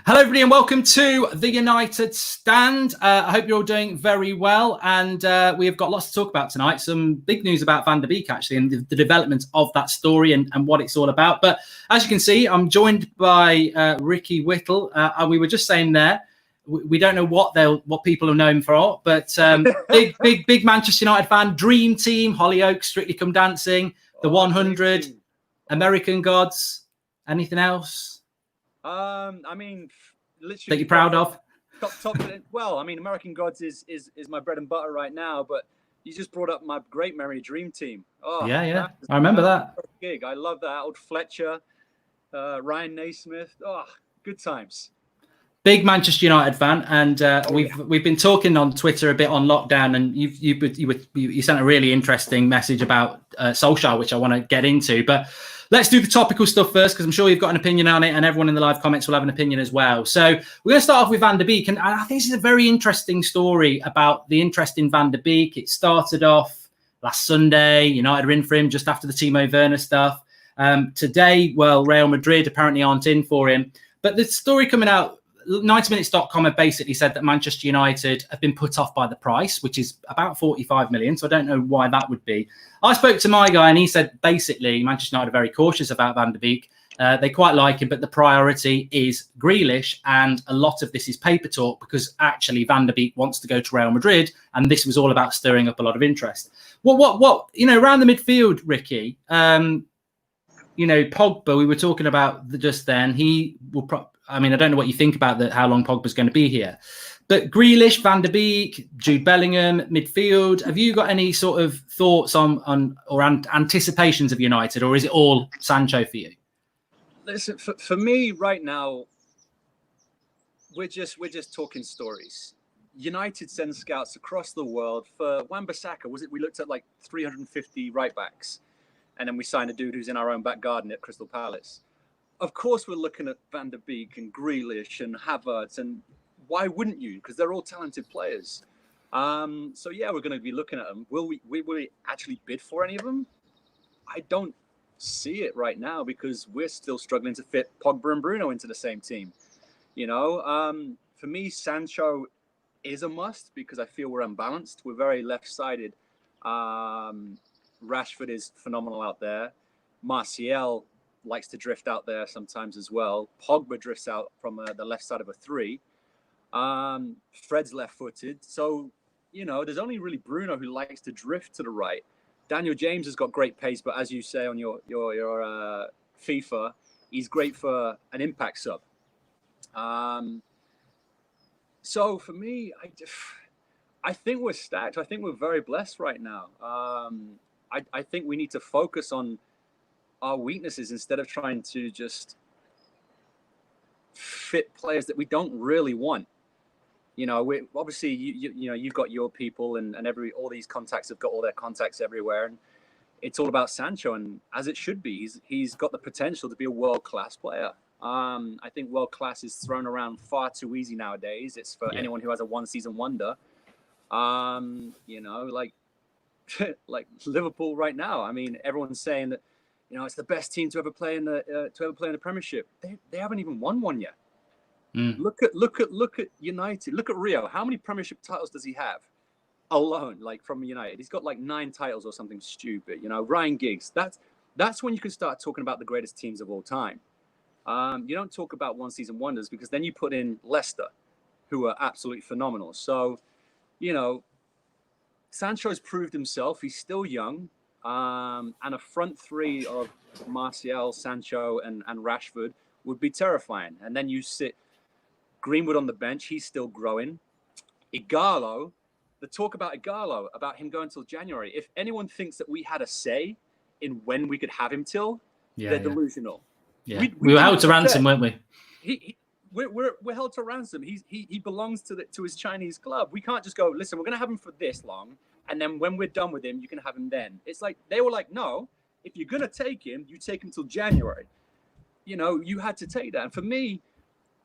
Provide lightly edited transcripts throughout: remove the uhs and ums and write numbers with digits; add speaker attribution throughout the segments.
Speaker 1: Hello, everybody, and welcome to the United Stand. I hope you're all doing very well, and we have got lots to talk about tonight. Some big news about Van der Beek, actually, and the development of that story and what it's all about. But as you can see, I'm joined by Ricky Whittle. And we were just saying there, we don't know what people are known for, but big Manchester United fan, dream team, Hollyoaks, Strictly Come Dancing, the 100, American Gods. Anything else?
Speaker 2: I mean, literally
Speaker 1: that you're proud of.
Speaker 2: Top. Well, I mean, American Gods is my bread and butter right now. But you just brought up my great memory, Dream Team. Oh,
Speaker 1: yeah. I remember that
Speaker 2: gig. I love that. Old Fletcher, Ryan Naismith. Oh, good times.
Speaker 1: Big Manchester United fan, and we've been talking on Twitter a bit on lockdown, and you sent a really interesting message about Solskjær, which I want to get into. But let's do the topical stuff first, because I'm sure you've got an opinion on it, and everyone in the live comments will have an opinion as well. So we're going to start off with Van der Beek, and I think this is a very interesting story about the interest in Van der Beek. It started off last Sunday. United are in for him just after the Timo Werner stuff. Today, well, Real Madrid apparently aren't in for him. But the story coming out, 90minutes.com have basically said that Manchester United have been put off by the price, which is about 45 million. So I don't know why that would be. I spoke to my guy and he said basically Manchester United are very cautious about Van der Beek. They quite like him, but the priority is Grealish. And a lot of this is paper talk because actually Van der Beek wants to go to Real Madrid. And this was all about stirring up a lot of interest. What around the midfield, Ricky, Pogba, we were talking about just then. He will I don't know what you think about how long Pogba's going to be here. But Grealish, Van der Beek, Jude Bellingham, midfield. Have you got any sort of thoughts on anticipations of United, or is it all Sancho for you?
Speaker 2: Listen, for me right now, we're just talking stories. United send scouts across the world for Wan-Bissaka. We looked at like 350 right backs, and then we signed a dude who's in our own back garden at Crystal Palace. Of course, we're looking at Van der Beek and Grealish and Havertz, and why wouldn't you? Because they're all talented players. So yeah, we're going to be looking at them. Will we actually bid for any of them? I don't see it right now because we're still struggling to fit Pogba and Bruno into the same team. For me, Sancho is a must because I feel we're unbalanced. We're very left-sided. Rashford is phenomenal out there. Martial likes to drift out there sometimes as well. Pogba drifts out from the left side of a 3. Fred's left-footed. So, there's only really Bruno who likes to drift to the right. Daniel James has got great pace, but as you say on your FIFA, he's great for an impact sub. So for me, I think we're stacked. I think we're very blessed right now. I think we need to focus on our weaknesses instead of trying to just fit players that we don't really want. We obviously you've got your people and all these contacts have got all their contacts everywhere, and it's all about Sancho, and as it should be. He's got the potential to be a world-class player. I think world-class is thrown around far too easy nowadays. It's for anyone who has a one-season wonder. Like Liverpool right now. Everyone's saying that it's the best team to ever play in the Premiership. They haven't even won one yet. Look at United. Look at Rio. How many Premiership titles does he have alone? Like from United, he's got like 9 titles or something stupid. Ryan Giggs. That's when you can start talking about the greatest teams of all time. You don't talk about one-season wonders because then you put in Leicester, who are absolutely phenomenal. So, Sancho's proved himself. He's still young. And a front 3 of Martial, Sancho, and Rashford would be terrifying. And then you sit Greenwood on the bench. He's still growing. Ighalo, the talk about Ighalo, about him going till January. If anyone thinks that we had a say in when we could have him till, they're delusional.
Speaker 1: Yeah, we were held to ransom, weren't we?
Speaker 2: We're held to ransom. He belongs to his Chinese club. We can't just go, listen, we're going to have him for this long, and then when we're done with him, you can have him then. It's like, they were like, no, if you're going to take him, you take him till January. You had to take that. And for me,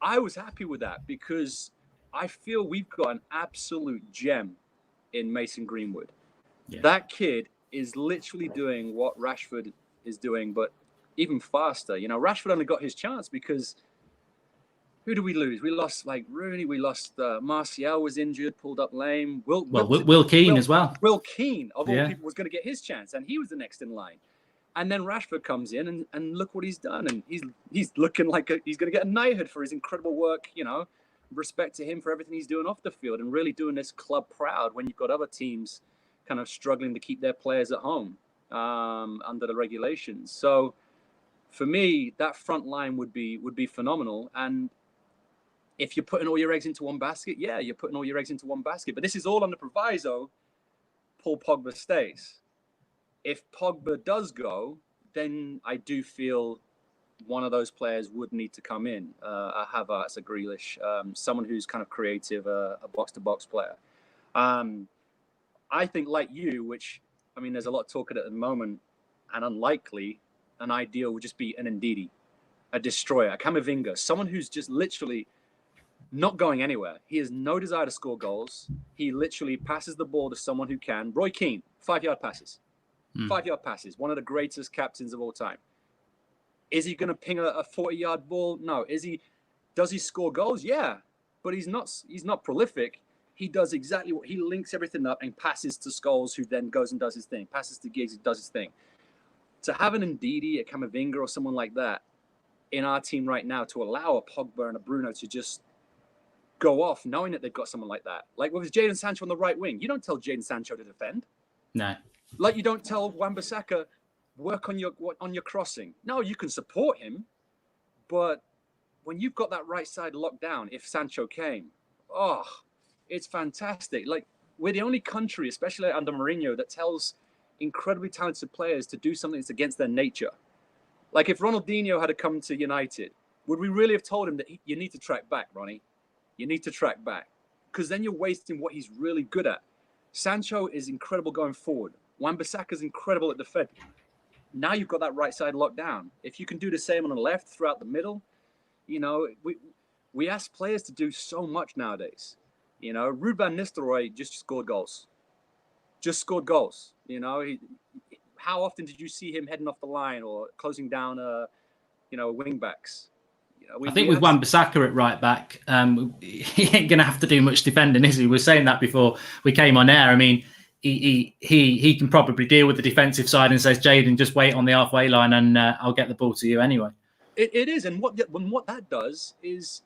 Speaker 2: I was happy with that because I feel we've got an absolute gem in Mason Greenwood. Yeah. That kid is literally doing what Rashford is doing, but even faster. Rashford only got his chance because who do we lose? We lost like Rooney. We lost Martial was injured, pulled up lame.
Speaker 1: Will Keane as well.
Speaker 2: Will Keane, of all people, was going to get his chance, and he was the next in line. And then Rashford comes in, and look what he's done. And he's looking like he's going to get a knighthood for his incredible work. Respect to him for everything he's doing off the field and really doing this club proud when you've got other teams kind of struggling to keep their players at home under the regulations. So for me, that front line would be phenomenal. And if you're putting all your eggs into one basket, yeah, you're putting all your eggs into one basket. But this is all under proviso Paul Pogba stays. If Pogba does go, then I do feel one of those players would need to come in. A Havertz, a Grealish, someone who's kind of creative, a box-to-box player. I think like you, which, I mean, there's a lot of talk at the moment, and unlikely, an ideal would just be an Ndidi, a destroyer, a Camavinga, someone who's just literally not going anywhere. He has no desire to score goals. He literally passes the ball to someone who can. Roy Keane, 5-yard passes. 5-yard passes, one of the greatest captains of all time. Is he going to ping a 40-yard ball? No. Does he score goals? Yeah, but he's not prolific. He does exactly what he links everything up and passes to Scholes, who then goes and does his thing. Passes to Giggs, who does his thing. To have an Ndidi, a Camavinga, or someone like that in our team right now, to allow a Pogba and a Bruno to just go off, knowing that they've got someone like that, like with Jadon Sancho on the right wing, you don't tell Jadon Sancho to defend.
Speaker 1: No.
Speaker 2: Like you don't tell Wan-Bissaka work on your crossing. No, you can support him, but when you've got that right side locked down, if Sancho came, it's fantastic. Like we're the only country, especially under Mourinho, that tells incredibly talented players to do something that's against their nature. Like if Ronaldinho had come to United, would we really have told him that you need to track back, Ronnie? You need to track back, because then you're wasting what he's really good at. Sancho is incredible going forward. Wan-Bissaka is incredible at defense. Now you've got that right side locked down. If you can do the same on the left throughout the middle, we ask players to do so much nowadays. Ruud van Nistelrooy just scored goals. How often did you see him heading off the line or closing down, wing backs?
Speaker 1: I think with Wan-Bissaka at right back, he ain't going to have to do much defending, is he? We were saying that before we came on air. I mean, he can probably deal with the defensive side and says, Jadon, just wait on the halfway line and I'll get the ball to you anyway.
Speaker 2: It is. And what that does is,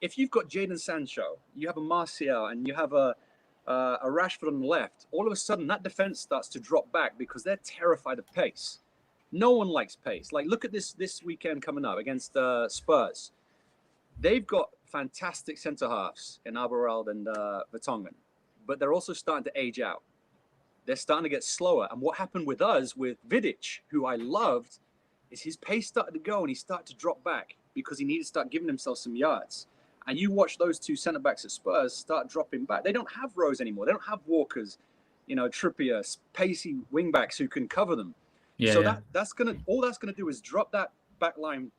Speaker 2: if you've got Jadon Sancho, you have a Martial, and you have a Rashford on the left, all of a sudden that defense starts to drop back because they're terrified of pace. No one likes pace. Like, look at this weekend coming up against Spurs. They've got fantastic centre-halves in Alderweireld and Vertonghen, but they're also starting to age out. They're starting to get slower. And what happened with us, with Vidic, who I loved, is his pace started to go and he started to drop back because he needed to start giving himself some yards. And you watch those two centre-backs at Spurs start dropping back. They don't have Rose anymore. They don't have Walkers, Trippier, pacey wing-backs who can cover them.
Speaker 1: Yeah,
Speaker 2: so that's gonna do is drop that back line,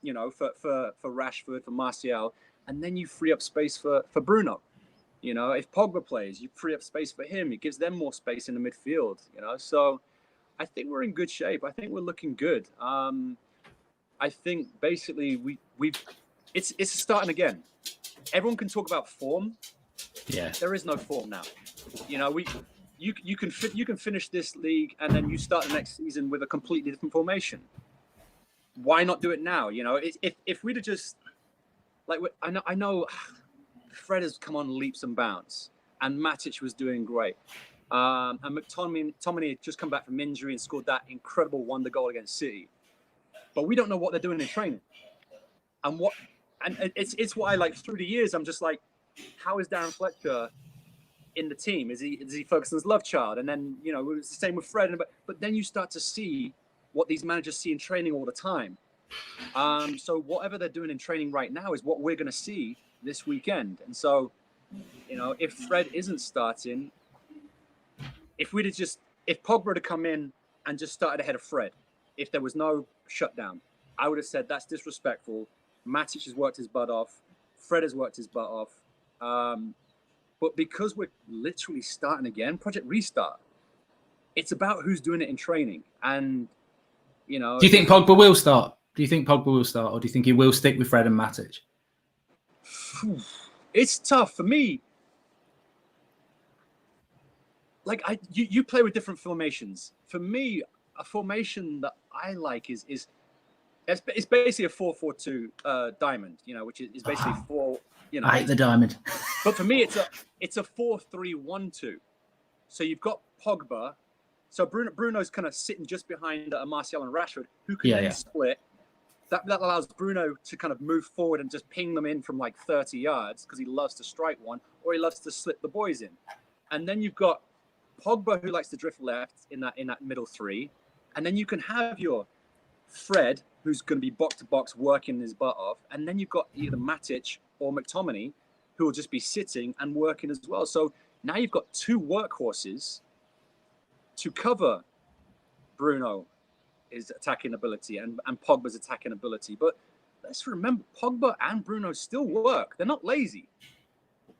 Speaker 2: for Rashford, for Martial, and then you free up space for Bruno. If Pogba plays, you free up space for him. It gives them more space in the midfield. So I think we're in good shape. I think we're looking good. I think basically it's starting again. Everyone can talk about form.
Speaker 1: Yeah,
Speaker 2: there is no form now. You can finish this league and then you start the next season with a completely different formation. Why not do it now? If we'd have just I know Fred has come on leaps and bounds, and Matic was doing great, and McTominay had just come back from injury and scored that incredible wonder goal against City. But we don't know what they're doing in training, and it's why, like, through the years I'm just like, how is Darren Fletcher in the team? Is he Ferguson's love child? And then it's the same with Fred. But then you start to see what these managers see in training all the time. So whatever they're doing in training right now is what we're going to see this weekend. And so, if Fred isn't starting, if Pogba had come in and just started ahead of Fred, if there was no shutdown, I would have said that's disrespectful. Matic has worked his butt off. Fred has worked his butt off. But because we're literally starting again, Project Restart, it's about who's doing it in training. And,
Speaker 1: Do you think Pogba will start? Or do you think he will stick with Fred and Matic?
Speaker 2: It's tough for me. Like you play with different formations. For me, a formation that I like is it's basically a 4-4-2 diamond, you know, which is basically four. You know,
Speaker 1: I hate the diamond.
Speaker 2: But for me, it's a 4-3-1-2. So you've got Pogba. So Bruno's kind of sitting just behind Martial and Rashford, who can then split. That allows Bruno to kind of move forward and just ping them in from like 30 yards because he loves to strike one, or he loves to slip the boys in. And then you've got Pogba, who likes to drift left in that middle three. And then you can have your Fred, who's going to be box to box working his butt off. And then you've got either Matic or McTominay, who will just be sitting and working as well. So now you've got two workhorses to cover Bruno, his attacking ability, and Pogba's attacking ability. But let's remember, Pogba and Bruno still work. They're not lazy.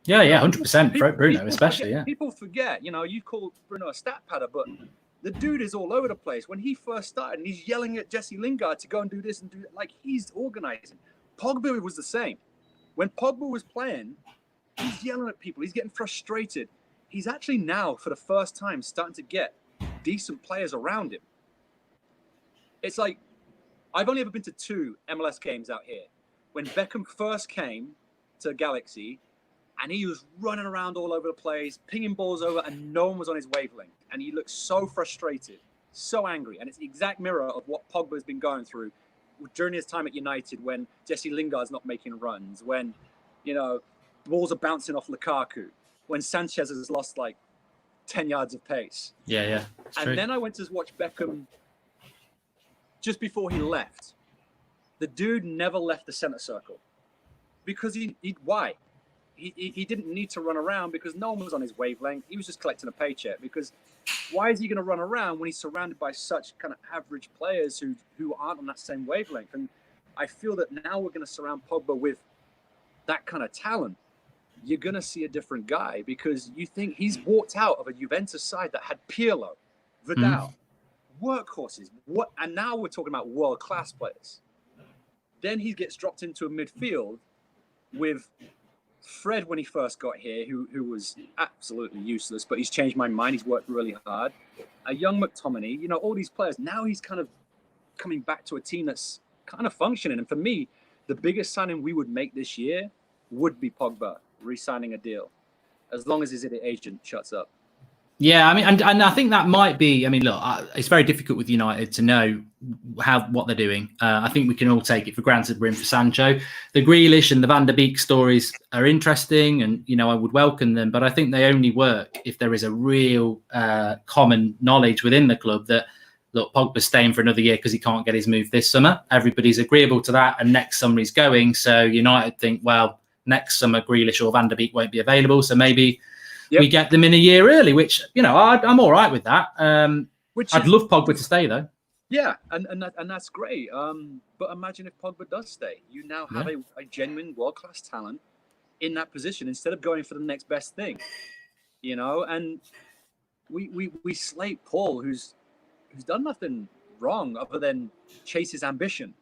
Speaker 1: Yeah, 100%. Bruno, especially, yeah.
Speaker 2: People forget, you know, you call Bruno a stat padder, but the dude is all over the place. When he first started, and he's yelling at Jesse Lingard to go and do this and do that, like he's organizing. Pogba was the same. When Pogba was playing, he's yelling at people. He's getting frustrated. He's actually now, for the first time, starting to get decent players around him. It's like, I've only ever been to 2 MLS games out here. When Beckham first came to Galaxy, and he was running around all over the place, pinging balls over, and no one was on his wavelength. And he looked so frustrated, so angry. And it's the exact mirror of what Pogba's been going through during his time at United, when Jesse Lingard's not making runs, when, you know, balls are bouncing off Lukaku, when Sanchez has lost like 10 yards of pace.
Speaker 1: Yeah.
Speaker 2: And then I went to watch Beckham just before he left. The dude never left the center circle because why? He didn't need to run around because no one was on his wavelength. He was just collecting a paycheck. Because why is he going to run around when he's surrounded by such kind of average players who aren't on that same wavelength? And I feel that now we're going to surround Pogba with that kind of talent. You're going to see a different guy because you think he's walked out of a Juventus side that had Pirlo, Vidal, workhorses. And now we're talking about world-class players. Then he gets dropped into a midfield with Fred when he first got here, who was absolutely useless, but he's changed my mind. He's worked really hard. A young McTominay, you know, all these players. Now he's kind of coming back to a team that's kind of functioning. And for me, the biggest signing we would make this year would be Pogba re-signing a deal, as long as his agent shuts up.
Speaker 1: Yeah, I mean, and I think that might be. I mean, look, it's very difficult with United to know what they're doing. I think we can all take it for granted we're in for Sancho. The Grealish and the Van der Beek stories are interesting, and you know I would welcome them. But I think they only work if there is a real common knowledge within the club that look, Pogba's staying for another year because he can't get his move this summer. Everybody's agreeable to that, and next summer he's going. So United think, well, next summer Grealish or Van der Beek won't be available, so maybe. Yep. We get them in a year early, which, you know, I'm all right with that. I'd love Pogba to stay, though.
Speaker 2: Yeah, and that's great. But imagine if Pogba does stay. You now have a genuine world-class talent in that position instead of going for the next best thing, you know? And we slate Paul, who's done nothing wrong other than chase his ambition.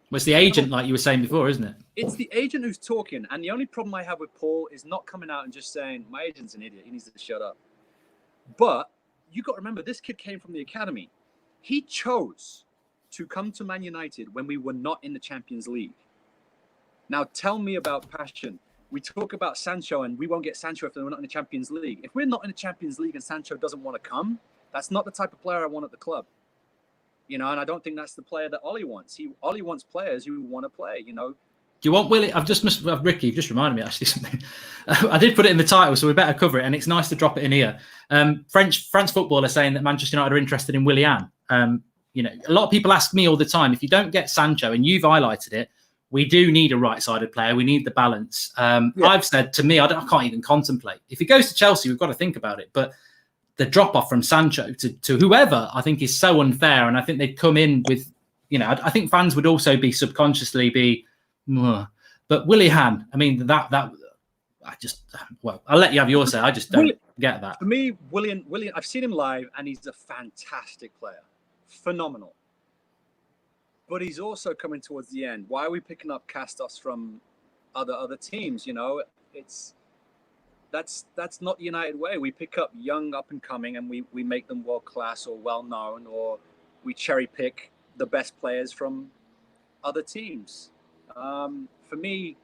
Speaker 1: Well, it's the agent, like you were saying before, isn't it?
Speaker 2: It's the agent who's talking. And the only problem I have with Paul is not coming out and just saying, my agent's an idiot. He needs to shut up. But you got to remember, this kid came from the academy. He chose to come to Man United when we were not in the Champions League. Now, tell me about passion. We talk about Sancho, and we won't get Sancho if we're not in the Champions League. If we're not in the Champions League and Sancho doesn't want to come, that's not the type of player I want at the club. You know, and I don't think that's the player that Ollie wants. Ollie wants players who want to play, you know.
Speaker 1: Do you want Willie? Ricky, you've just reminded me actually something. I did put it in the title, so we better cover it. And it's nice to drop it in here. France football are saying that Manchester United are interested in Willian. You know, a lot of people ask me all the time, if you don't get Sancho, and you've highlighted it, we do need a right-sided player. We need the balance. I've said, to me, I can't even contemplate. If he goes to Chelsea, we've got to think about it. But the drop-off from Sancho to whoever, I think, is so unfair. And I think they'd come in with, you know, I think fans would also be subconsciously be, but Willian, I mean, I'll let you have your say. I just don't get that.
Speaker 2: For me, Willian, I've seen him live, and he's a fantastic player. Phenomenal. But he's also coming towards the end. Why are we picking up cast-offs from other teams. You know, that's not the United way. We pick up young up and coming, and we make them world class or well known, or we cherry pick the best players from other teams. For me,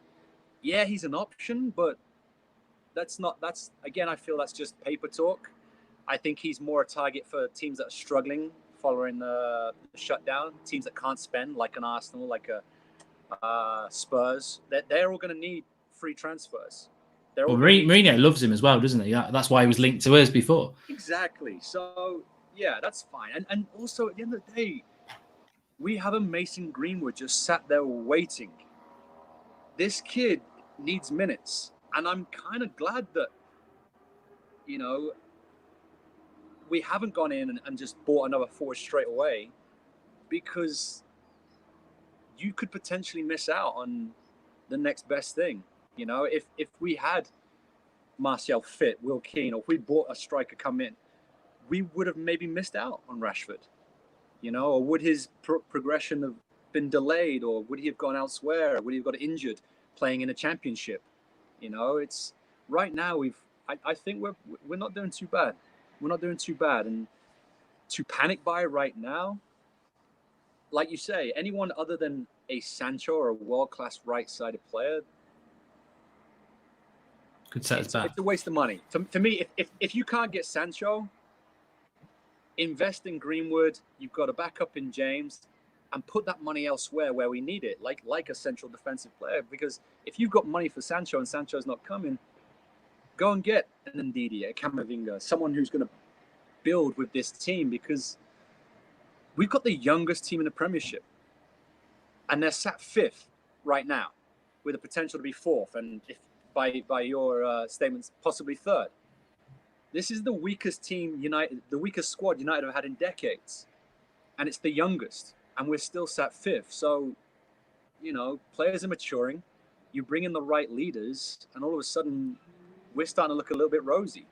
Speaker 2: yeah, he's an option, but that's again, I feel that's just paper talk. I think he's more a target for teams that are struggling following the shutdown, teams that can't spend, like an Arsenal, like a Spurs. They're all going to need free transfers.
Speaker 1: Well, Mourinho loves him as well, doesn't he? That's why he was linked to us before.
Speaker 2: Exactly. So, yeah, that's fine. And also, at the end of the day, we have a Mason Greenwood just sat there waiting. This kid needs minutes. And I'm kind of glad that, you know, we haven't gone in and just bought another forward straight away, because you could potentially miss out on the next best thing. You know, if we had Martial fit, Will Keane, or if we bought a striker come in, we would have maybe missed out on Rashford. You know, or would his progression have been delayed, or would he have gone elsewhere? Would he have got injured playing in a championship? You know, it's right now I think we're not doing too bad. We're not doing too bad, and to panic buy right now, like you say, anyone other than a Sancho or a world-class right-sided player,
Speaker 1: could set us back.
Speaker 2: It's a waste of money. To me, if you can't get Sancho, invest in Greenwood. You've got a backup in James, and put that money elsewhere where we need it, like a central defensive player. Because if you've got money for Sancho and Sancho's not coming, go and get an Ndidi, a Camavinga, someone who's going to build with this team, because we've got the youngest team in the Premiership, and they're sat 5th right now, with the potential to be 4th, and if by your statements, possibly 3rd. This is the weakest team the weakest squad United have had in decades, and it's the youngest, and we're still sat 5th. So, you know, players are maturing. You bring in the right leaders, and all of a sudden, we're starting to look a little bit rosy.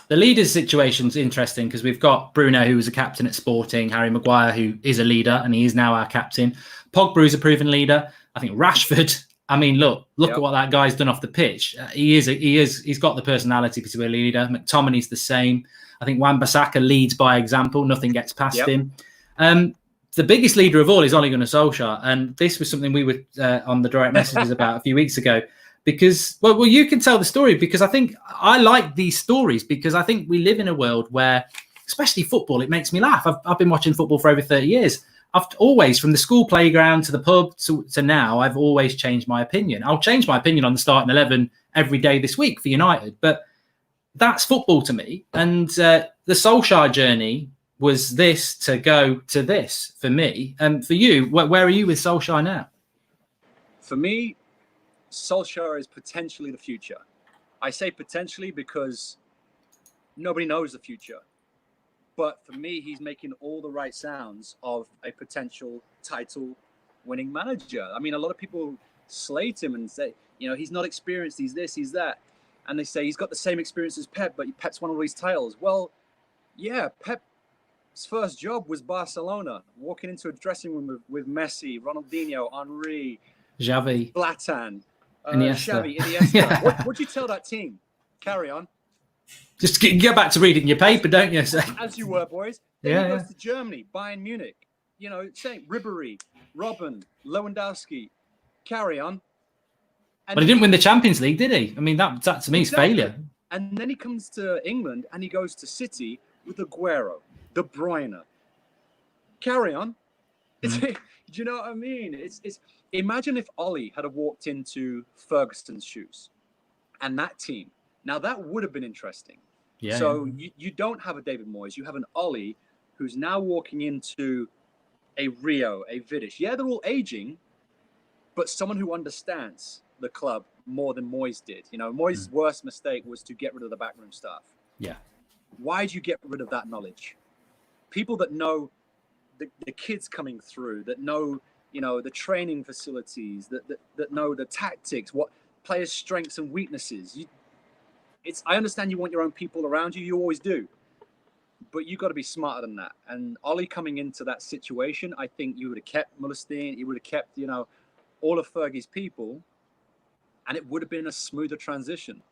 Speaker 1: The leaders situation's interesting, because we've got Bruno, who was a captain at Sporting, Harry Maguire, who is a leader, and he is now our captain. Pogba's a proven leader. I think Rashford, I mean, look at what that guy's done off the pitch. He's got the personality to be a leader. McTominay's the same. I think Wan-Bissaka leads by example. Nothing gets past him. The biggest leader of all is Ole Gunnar Solskjær, and this was something we were on the direct messages about a few weeks ago. Because, well, you can tell the story, because I think I like these stories, because I think we live in a world where, especially football, it makes me laugh. I've been watching football for over 30 years. I've always, from the school playground to the pub to now, I've always changed my opinion. I'll change my opinion on the starting 11 every day this week for United, but that's football to me. And the Solskjær journey was this to go to this for me. And for you, where are you with Solskjær now?
Speaker 2: For me, Solskjær is potentially the future. I say potentially because nobody knows the future. But for me, he's making all the right sounds of a potential title-winning manager. I mean, a lot of people slate him and say, you know, he's not experienced, he's this, he's that. And they say he's got the same experience as Pep, but Pep's won all these titles. Well, yeah, Pep's first job was Barcelona, walking into a dressing room with Messi, Ronaldinho, Henry,
Speaker 1: Xavi,
Speaker 2: Zlatan,
Speaker 1: Iniesta.
Speaker 2: Iniesta.
Speaker 1: Yeah.
Speaker 2: What'd you tell that team? Carry on.
Speaker 1: Just get back to reading your paper, don't you?
Speaker 2: As you were, boys. Then he goes to Germany, Bayern Munich. You know, same. Ribéry, Robben, Lewandowski. Carry on.
Speaker 1: But he didn't win the Champions League, did he? I mean, that to me is failure.
Speaker 2: And then he comes to England and he goes to City with Aguero, De Bruyne. Carry on. Do you know what I mean? It's imagine if Ollie had walked into Ferguson's shoes and that team. Now that would have been interesting. Yeah. So you don't have a David Moyes. You have an Ollie who's now walking into a Rio, a Vidic. Yeah, they're all aging, but someone who understands the club more than Moyes did. You know, Moyes' worst mistake was to get rid of the backroom staff. Yeah. Why did you get rid of that knowledge? People that know the kids coming through, that know, you know, the training facilities, that know the tactics, what players' strengths and weaknesses. I understand you want your own people around you. You always do. But you got to be smarter than that. And Ollie coming into that situation, I think you would have kept Mullerstein. You would have kept, you know, all of Fergie's people, and it would have been a smoother transition.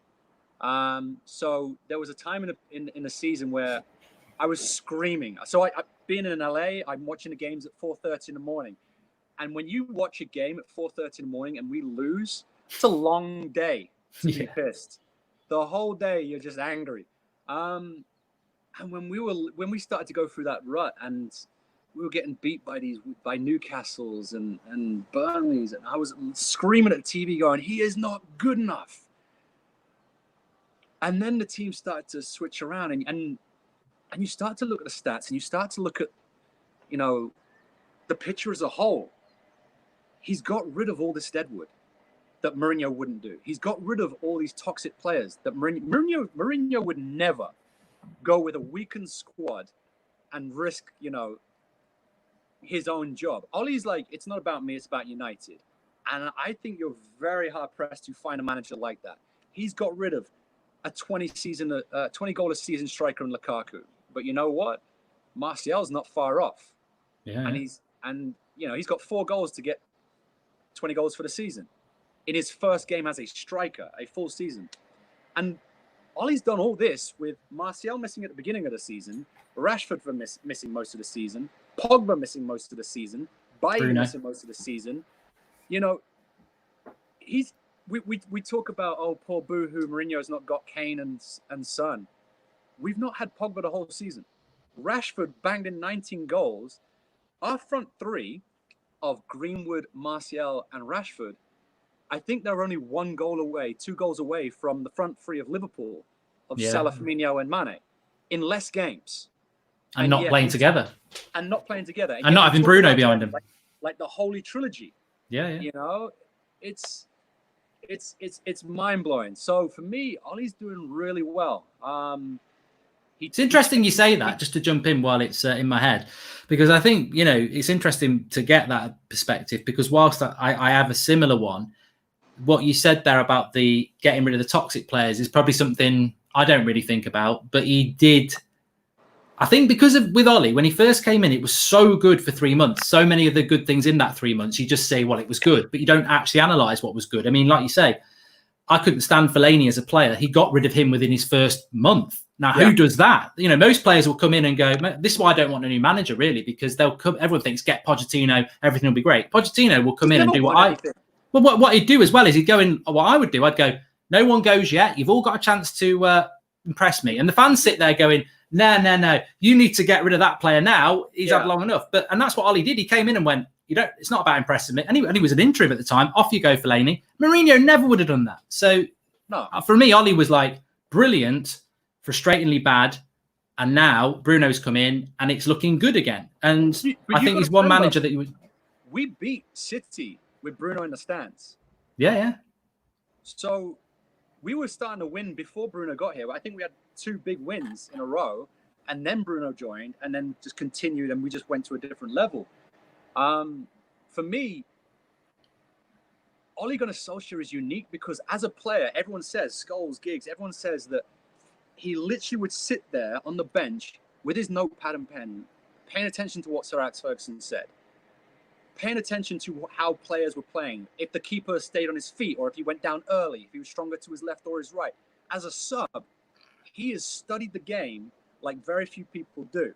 Speaker 2: So there was a time in the season where I was screaming. So I being in LA, I'm watching the games at 4:30 in the morning. And when you watch a game at 4:30 in the morning and we lose, it's a long day to be pissed. The whole day you're just angry. And when we started to go through that rut and we were getting beat by Newcastles and Burnleys, and I was screaming at the TV going, he is not good enough. And then the team started to switch around and you start to look at the stats and you start to look at, the picture as a whole. He's got rid of all this deadwood that Mourinho wouldn't do. He's got rid of all these toxic players that Mourinho would never go with a weakened squad and risk, his own job. Ollie's like, it's not about me, it's about United. And I think you're very hard pressed to find a manager like that. He's got rid of a 20 goal a season striker in Lukaku. But you know what? Martial's not far off.
Speaker 1: Yeah.
Speaker 2: And he's got 4 goals to get 20 goals for the season in his first game as a striker, a full season. And Ollie's done all this with Martial missing at the beginning of the season, Rashford missing most of the season, Pogba missing most of the season, Bailly missing most of the season. We talk about, oh, poor boohoo, Mourinho's not got Kane and Son. We've not had Pogba the whole season. Rashford banged in 19 goals. Our front three of Greenwood, Martial, and Rashford, I think they're only 2 goals away from the front three of Liverpool, of Salah, Firmino, and Mane, in less games.
Speaker 1: And not playing together.
Speaker 2: And not playing together.
Speaker 1: And not having Bruno behind him.
Speaker 2: Like the Holy Trilogy.
Speaker 1: Yeah.
Speaker 2: It's mind-blowing. So for me, Ollie's doing really well.
Speaker 1: It's interesting you say that, just to jump in while it's in my head, because I think, it's interesting to get that perspective, because whilst I have a similar one, what you said there about the getting rid of the toxic players is probably something I don't really think about, but he did. I think because with Ollie, when he first came in, it was so good for 3 months. So many of the good things in that 3 months, you just say, well, it was good, but you don't actually analyse what was good. I mean, like you say, I couldn't stand Fellaini as a player. He got rid of him within his first month. Now, who does that? Most players will come in and go, this is why I don't want a new manager, really, because they'll come. Everyone thinks, get Pochettino, everything will be great. Pochettino will come in and do what he'd do as well is he'd go in, what I would do, I'd go, no one goes yet. You've all got a chance to impress me. And the fans sit there going, no, you need to get rid of that player now. He's had long enough. And that's what Ollie did. He came in and went, it's not about impressing me. And he was an interim at the time. Off you go, Fellaini. Mourinho never would have done that. So for me, Ollie was like brilliant, frustratingly bad. And now Bruno's come in and it's looking good again. And I think he's one manager that you would.
Speaker 2: We beat City with Bruno in the stands.
Speaker 1: Yeah.
Speaker 2: So we were starting to win before Bruno got here. I think we had 2 big wins in a row, and then Bruno joined, and then just continued, and we just went to a different level. For me, Ole Gunnar Solskjær is unique because as a player, everyone says, Scholes, Giggs, everyone says that he literally would sit there on the bench with his notepad and pen, paying attention to what Sir Alex Ferguson said, paying attention to how players were playing, if the keeper stayed on his feet or if he went down early, if he was stronger to his left or his right. As a sub, he has studied the game like very few people do.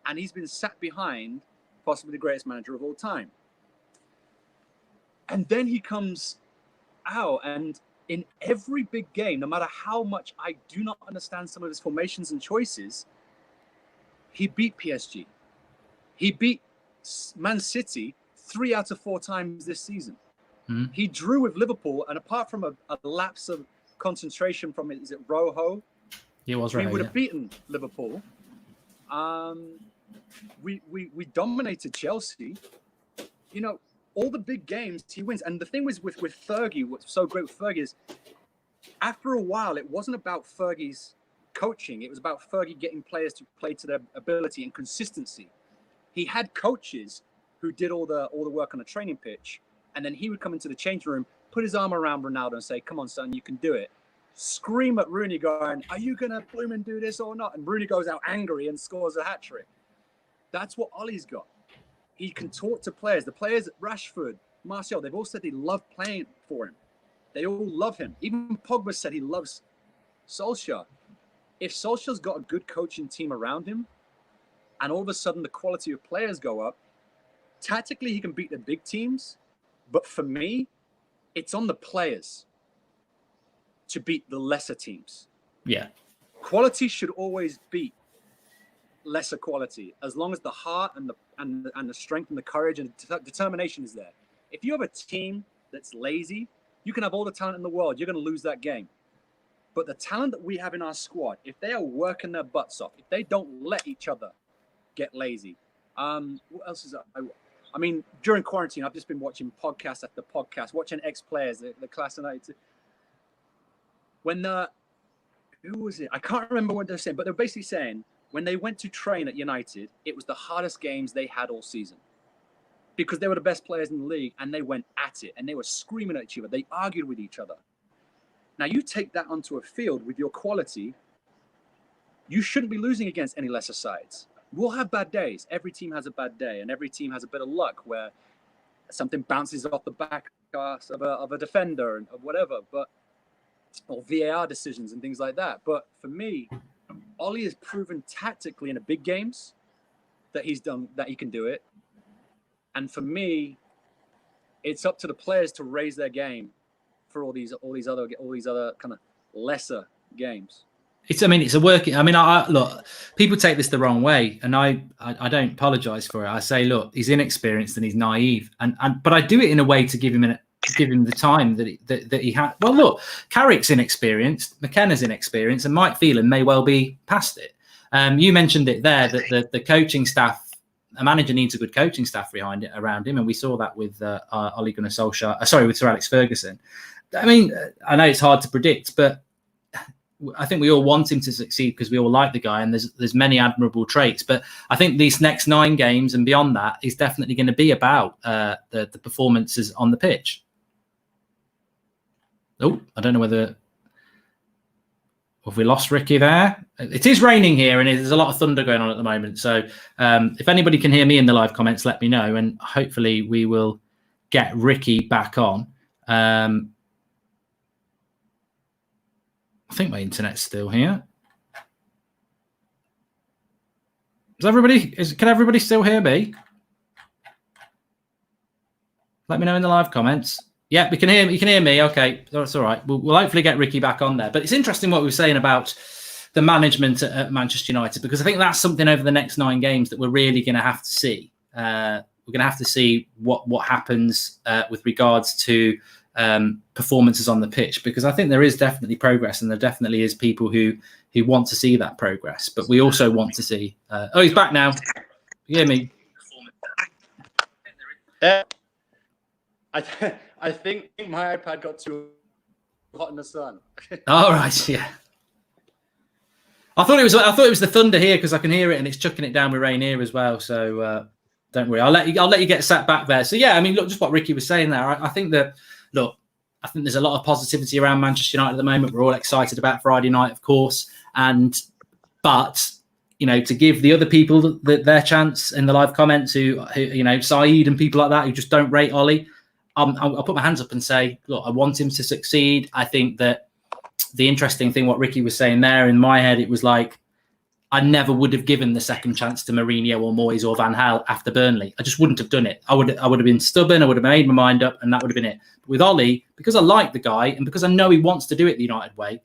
Speaker 2: And he's been sat behind possibly the greatest manager of all time. And then he comes out, and in every big game, no matter how much I do not understand some of his formations and choices, he beat PSG. He beat Man City 3 out of 4 times this season. Mm-hmm. He drew with Liverpool, and apart from a lapse of concentration from, is it Rojo?
Speaker 1: He was right.
Speaker 2: We would have beaten Liverpool. We dominated Chelsea. All the big games he wins. And the thing was with Fergie, what's so great with Fergie is after a while, it wasn't about Fergie's coaching. It was about Fergie getting players to play to their ability and consistency. He had coaches who did all the work on the training pitch. And then he would come into the changing room, put his arm around Ronaldo and say, come on, son, you can do it. Scream at Rooney going, are you going to blooming do this or not? And Rooney goes out angry and scores a hat-trick. That's what Ollie's got. He can talk to players. The players, Rashford, Martial, they've all said they love playing for him. They all love him. Even Pogba said he loves Solskjær. If Solskjaer's got a good coaching team around him, and all of a sudden the quality of players go up, tactically he can beat the big teams. But for me, it's on the players to beat the lesser teams.
Speaker 1: Yeah.
Speaker 2: Quality should always beat lesser quality, as long as the heart and the strength and the courage and determination is there. If you have a team that's lazy, you can have all the talent in the world. You're going to lose that game. But the talent that we have in our squad, if they are working their butts off, if they don't let each other get lazy, what else is that? I mean, during quarantine, I've just been watching podcast after podcast, watching ex-players, the class of 92. When who was it? I can't remember what they're saying, but they're basically saying when they went to train at United, it was the hardest games they had all season because they were the best players in the league and they went at it and they were screaming at each other. They argued with each other. Now, you take that onto a field with your quality, you shouldn't be losing against any lesser sides. We'll have bad days. Every team has a bad day, and every team has a bit of luck where something bounces off the back of a defender or whatever, or VAR decisions and things like that. But for me, Ollie has proven tactically in the big games that he can do it. And for me, it's up to the players to raise their game for all these other kind of lesser games.
Speaker 1: It's a working. I mean, I look. People take this the wrong way, and I don't apologise for it. I say, look, he's inexperienced and he's naive, but I do it in a way to give him the time that he had. Well, look, Carrick's inexperienced, McKenna's inexperienced, and Mike Phelan may well be past it. You mentioned it there that the coaching staff. A manager needs a good coaching staff around him, and we saw that with Ole Gunnar Solskjær. With Sir Alex Ferguson. I mean, I know it's hard to predict, but I think we all want him to succeed because we all like the guy, and there's many admirable traits. But I think these next 9 games and beyond that is definitely going to be about the performances on the pitch. Oh, I don't know whether have we lost Ricky there. It is raining here, and there's a lot of thunder going on at the moment. So if anybody can hear me in the live comments, let me know, and hopefully we will get Ricky back on. I think my internet's still here. Can everybody still hear me? Let me know in the live comments. Yeah, we can hear. You can hear me. Okay, that's all right. We'll hopefully get Ricky back on there. But it's interesting what we were saying about the management at Manchester United, because I think that's something over the next 9 games that we're really going to have to see. We're going to have to see what happens with regards to performances on the pitch, because I think there is definitely progress, and there definitely is people who want to see that progress. But we also want to see. Oh, he's back now. You hear me?
Speaker 2: I think my iPad got too hot in the sun.
Speaker 1: All right, yeah. I thought it was the thunder here because I can hear it and it's chucking it down with rain here as well. So don't worry, I'll let you get sat back there. So yeah, I mean, look, just what Ricky was saying there. I think there's a lot of positivity around Manchester United at the moment. We're all excited about Friday night, of course, but you know, to give the other people their chance in the live comments, who you know, Saeed and people like that who just don't rate Ollie. I'll put my hands up and say, look, I want him to succeed. I think that the interesting thing, what Ricky was saying there, in my head, it was like, I never would have given the second chance to Mourinho or Moyes or Van Gaal after Burnley. I just wouldn't have done it. I would have been stubborn. I would have made my mind up, and that would have been it. But with Ollie, because I like the guy and because I know he wants to do it the United way,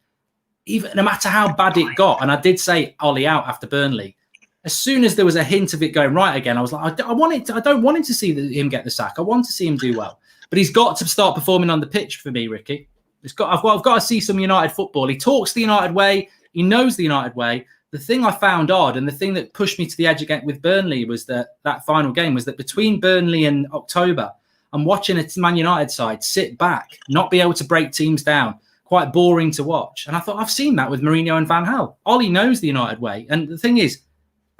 Speaker 1: even no matter how bad it got, and I did say Ollie out after Burnley, as soon as there was a hint of it going right again, I was like, I don't want him to see him get the sack. I want to see him do well. But he's got to start performing on the pitch for me, Ricky. I've got to see some United football. He talks the United way. He knows the United way. The thing I found odd, and the thing that pushed me to the edge again with Burnley, was that final game was that between Burnley and October, I'm watching a Man United side sit back, not be able to break teams down, quite boring to watch. And I thought, I've seen that with Mourinho and Van Gaal. Ollie knows the United way. And the thing is,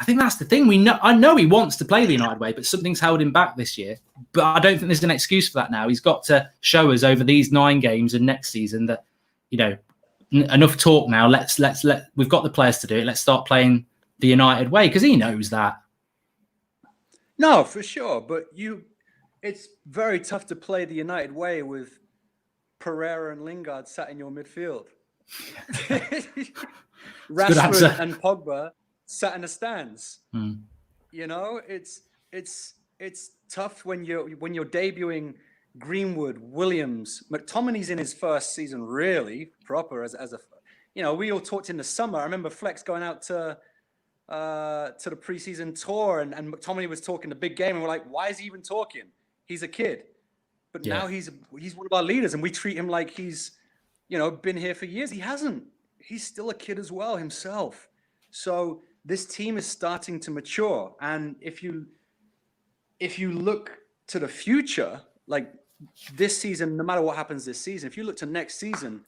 Speaker 1: I think that's the thing. I know he wants to play the United way, but something's held him back this year. But I don't think there's an excuse for that now. He's got to show us over these 9 games and next season that, you know, enough talk now. We've got the players to do it. Let's start playing the United way, because he knows that.
Speaker 2: No, for sure. But it's very tough to play the United way with Pereira and Lingard sat in your midfield. Rashford and Pogba sat in the stands. You know, it's tough when you're debuting Greenwood, Williams, McTominay's in his first season really proper as a, you know, we all talked in the summer. I remember Flex going out to the preseason tour and McTominay was talking the big game and we're like, why is he even talking? He's a kid. But now he's one of our leaders and we treat him like he's, you know, been here for years. He hasn't. He's still a kid as well himself. So this team is starting to mature. And if you look to the future, like this season, no matter what happens this season, if you look to next season,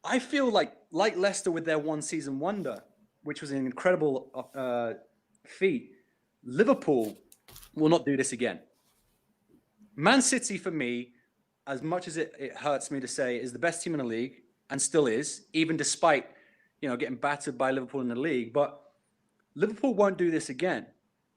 Speaker 2: I feel like Leicester with their one season wonder, which was an incredible feat, Liverpool will not do this again. Man City, for me, as much as it hurts me to say, is the best team in the league and still is, even despite, you know, getting battered by Liverpool in the league. But Liverpool won't do this again.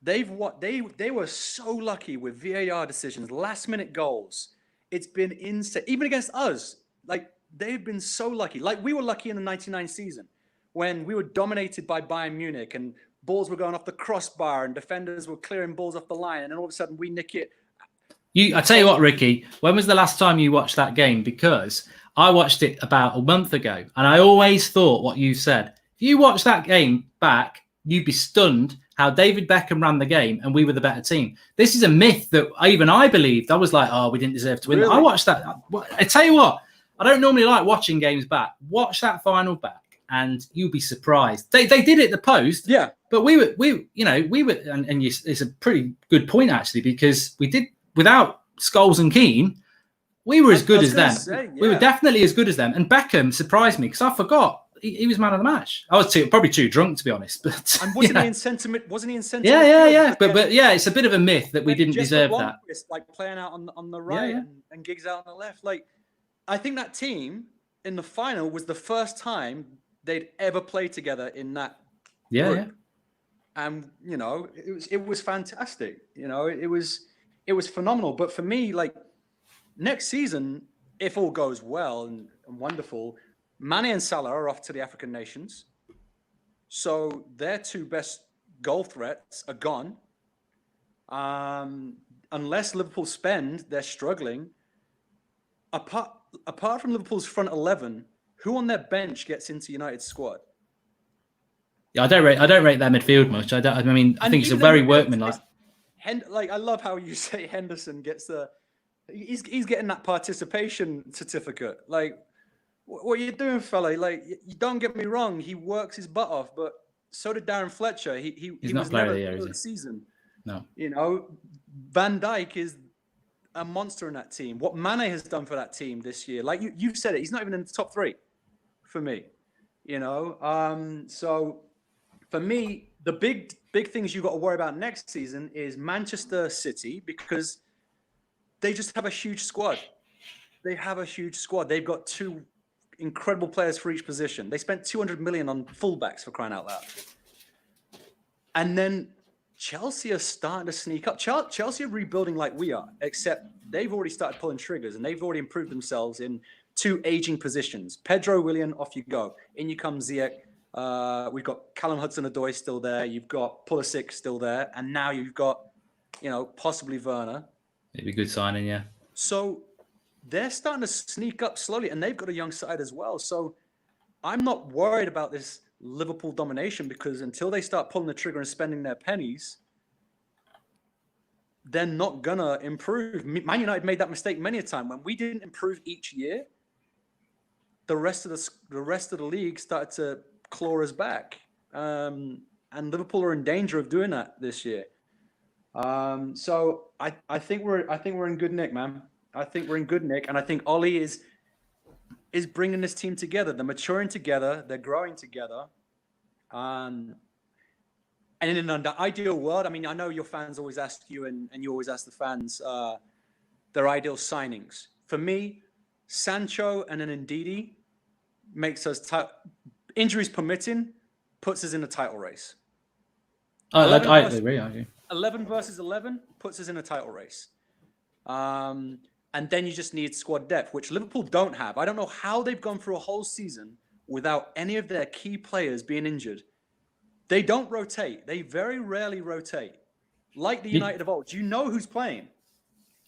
Speaker 2: They were so lucky with VAR decisions, last minute goals. It's been insane. Even against us, like they've been so lucky. Like we were lucky in the 99 season when we were dominated by Bayern Munich and balls were going off the crossbar and defenders were clearing balls off the line. And then all of a sudden we nick it.
Speaker 1: I tell you what, Ricky, when was the last time you watched that game? Because I watched it about a month ago and I always thought what you said. If you watch that game back, you'd be stunned how David Beckham ran the game and we were the better team. This is a myth that even I believed. I was like, oh, we didn't deserve to win. Really? I watched that. I tell you what, I don't normally like watching games back. Watch that final back and you'll be surprised. They did it the post.
Speaker 2: Yeah.
Speaker 1: But we were, and it's a pretty good point actually, because we did, without Scholes and Keane, we were as good as them. We were definitely as good as them. And Beckham surprised me because I forgot he was man of the match. I was probably too drunk to be honest. But
Speaker 2: and wasn't he in sentiment? Wasn't he in sentiment?
Speaker 1: Yeah. But yeah, it's a bit of a myth that we didn't deserve that.
Speaker 2: Like playing out on the right and Giggs out on the left. Like I think that team in the final was the first time they'd ever played together in that group. And you know, it was fantastic. You know, it was phenomenal. But for me, like next season, if all goes well and wonderful, Mane and Salah are off to the African nations. So their two best goal threats are gone. Unless Liverpool spend, they're struggling. Apart from Liverpool's front 11, who on their bench gets into United's squad?
Speaker 1: Yeah, I don't rate their midfield much. I think it's a very workmanlike.
Speaker 2: Like I love how you say Henderson gets he's getting that participation certificate. Like, what are you doing, fella? Like, you don't get me wrong, he works his butt off, but so did Darren Fletcher. He was never the season.
Speaker 1: No,
Speaker 2: you know, Van Dijk is a monster in that team. What Mane has done for that team this year, like you said it, he's not even in the top 3 for me. You know, so for me, the big things you got to worry about next season is Manchester City, because they just have a huge squad. They've got 2 incredible players for each position. They spent 200 million on fullbacks, for crying out loud. And then Chelsea are starting to sneak up. Chelsea are rebuilding like we are, except they've already started pulling triggers and they've already improved themselves in 2 aging positions. Pedro, Willian, off you go. In you come Ziyech. We've got Callum Hudson-Odoi still there. You've got Pulisic still there. And now you've got, you know, possibly Werner.
Speaker 1: It'd be a good signing, yeah.
Speaker 2: So they're starting to sneak up slowly, and they've got a young side as well. So I'm not worried about this Liverpool domination, because until they start pulling the trigger and spending their pennies, they're not going to improve. Man United made that mistake many a time. When we didn't improve each year, the rest of the league started to claw us back. And Liverpool are in danger of doing that this year. So I think we're in good nick, man. I think we're in good nick, and I think Ollie is bringing this team together. They're maturing together. They're growing together. And in an ideal world, I mean, I know your fans always ask you, and you always ask the fans their ideal signings. For me, Sancho and an Ndidi makes us injuries permitting, puts us in a title race.
Speaker 1: I agree.
Speaker 2: 11 versus 11 puts us in a title race. And then you just need squad depth, which Liverpool don't have. I don't know how they've gone through a whole season without any of their key players being injured. They don't rotate. They very rarely rotate. Like the United of old. Do you know who's playing?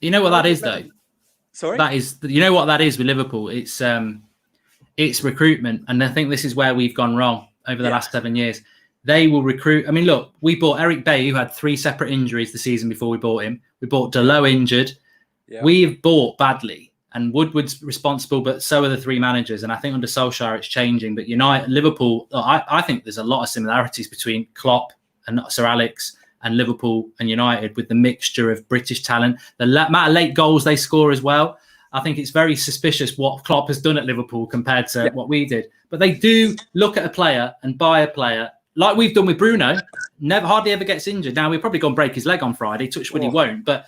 Speaker 1: You know what that is, though?
Speaker 2: Sorry?
Speaker 1: That is, you know what that is with Liverpool? It's recruitment. And I think this is where we've gone wrong over the last 7 years. They will recruit. I mean, look, we bought Eric Bailly, who had 3 separate injuries the season before we bought him. We bought Delo injured. Yeah. We've bought badly, and Woodward's responsible, but so are the 3 managers. And I think under Solskjær, it's changing. But Liverpool, I think there's a lot of similarities between Klopp and Sir Alex and Liverpool and United, with the mixture of British talent, the amount of late goals they score as well. I think it's very suspicious what Klopp has done at Liverpool compared to what we did. But they do look at a player and buy a player, like we've done with Bruno. Hardly ever gets injured. Now, we're probably going to break his leg on Friday. Touch wood, he won't. But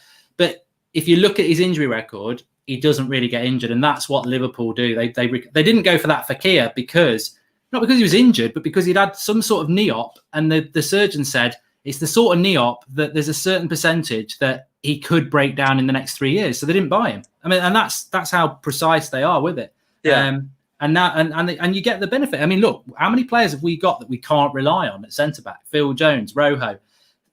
Speaker 1: if you look at his injury record, he doesn't really get injured, and that's what Liverpool do. They didn't go for that Fekir not because he was injured, but because he'd had some sort of knee op, and the surgeon said it's the sort of knee op that there's a certain percentage that he could break down in the next 3 years. So they didn't buy him. I mean, and that's how precise they are with it. Yeah. And you get the benefit. I mean, look, how many players have we got that we can't rely on at centre back? Phil Jones, Rojo,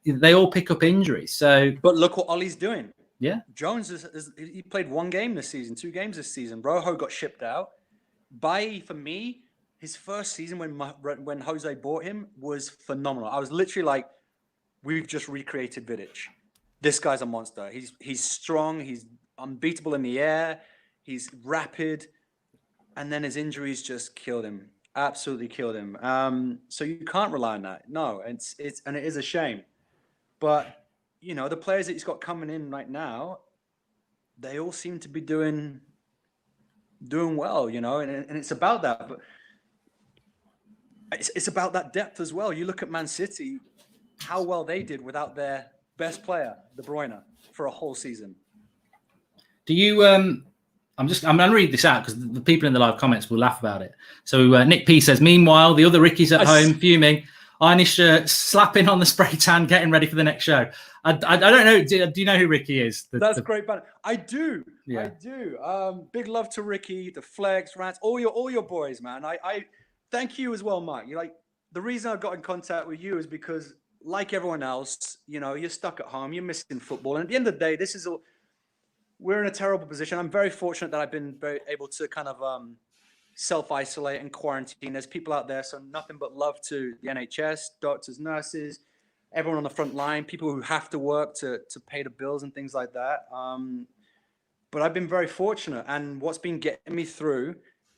Speaker 1: they all pick up injuries. So,
Speaker 2: but look what Ollie's doing.
Speaker 1: Yeah,
Speaker 2: Jones he played 1 game this season, 2 games this season. Rojo got shipped out. Bailly, for me, his first season when Jose bought him was phenomenal. I was literally like, we've just recreated Vidic. This guy's a monster. He's strong. He's unbeatable in the air. He's rapid. And then his injuries just killed him. Absolutely killed him. So you can't rely on that. No, and it is a shame. But you know, the players that he's got coming in right now, they all seem to be doing well, you know, and it's about that. But it's about that depth as well. You look at Man City, how well they did without their best player, De Bruyne, for a whole season.
Speaker 1: Do you? I'm going to read this out because the people in the live comments will laugh about it. So Nick P says, meanwhile, the other Ricky's at home fuming. Inish slapping on the spray tan, getting ready for the next show. I don't know. Do you know who Ricky is?
Speaker 2: That's great, man. I do. Yeah. I do. Big love to Ricky, the Flex, Rants, all your boys, man. I thank you as well, Mark. You're like, the reason I got in contact with you is because, like everyone else, you know, you're stuck at home, you're missing football, and at the end of the day, we're in a terrible position. I'm very fortunate that I've been very able to kind of self-isolate and quarantine. There's people out there, so nothing but love to the NHS, doctors, nurses, everyone on the front line, people who have to work to pay the bills and things like that. But I've been very fortunate, and what's been getting me through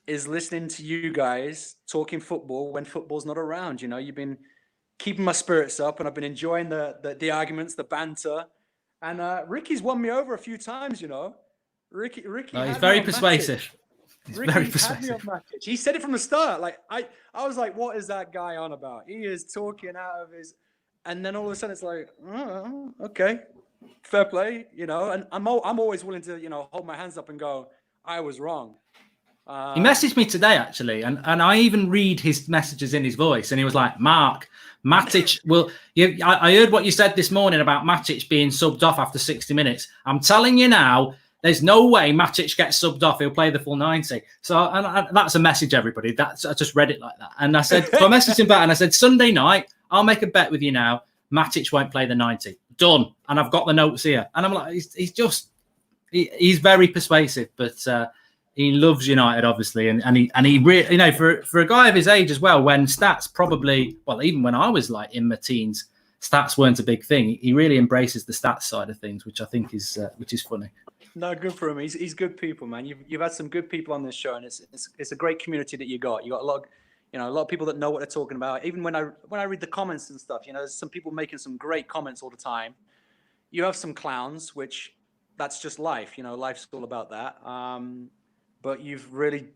Speaker 2: is listening to you guys talking football when football's not around. You know, you've been keeping my spirits up, and I've been enjoying the arguments, the banter. And Ricky's won me over a few times, you know. Ricky.
Speaker 1: He's very persuasive.
Speaker 2: He said it from the start. Like I was like, what is that guy on about? He is talking out of his, and then all of a sudden it's like, oh, okay, fair play, you know. And I'm always willing to, you know, hold my hands up and go, I was wrong.
Speaker 1: He messaged me today actually, and I even read his messages in his voice, and he was like, Mark, Matic will. I heard what you said this morning about Matic being subbed off after 60 minutes. I'm telling you now. There's no way Matic gets subbed off. He'll play the full 90. So and that's a message, everybody. I just read it like that. And I said, so I messaged him back and I said, Sunday night, I'll make a bet with you now. Matic won't play the 90. Done. And I've got the notes here. And I'm like, he's very persuasive, but he loves United, obviously. And he really, you know, for a guy of his age as well, when stats probably, well, even when I was like in my teens, stats weren't a big thing. He really embraces the stats side of things, which I think is funny.
Speaker 2: No, good for him. He's good people, man. You've had some good people on this show, and it's a great community that you got. You got a lot of people that know what they're talking about. Even when I read the comments and stuff, you know, there's some people making some great comments all the time. You have some clowns, which that's just life. You know, life's all about that. But you've really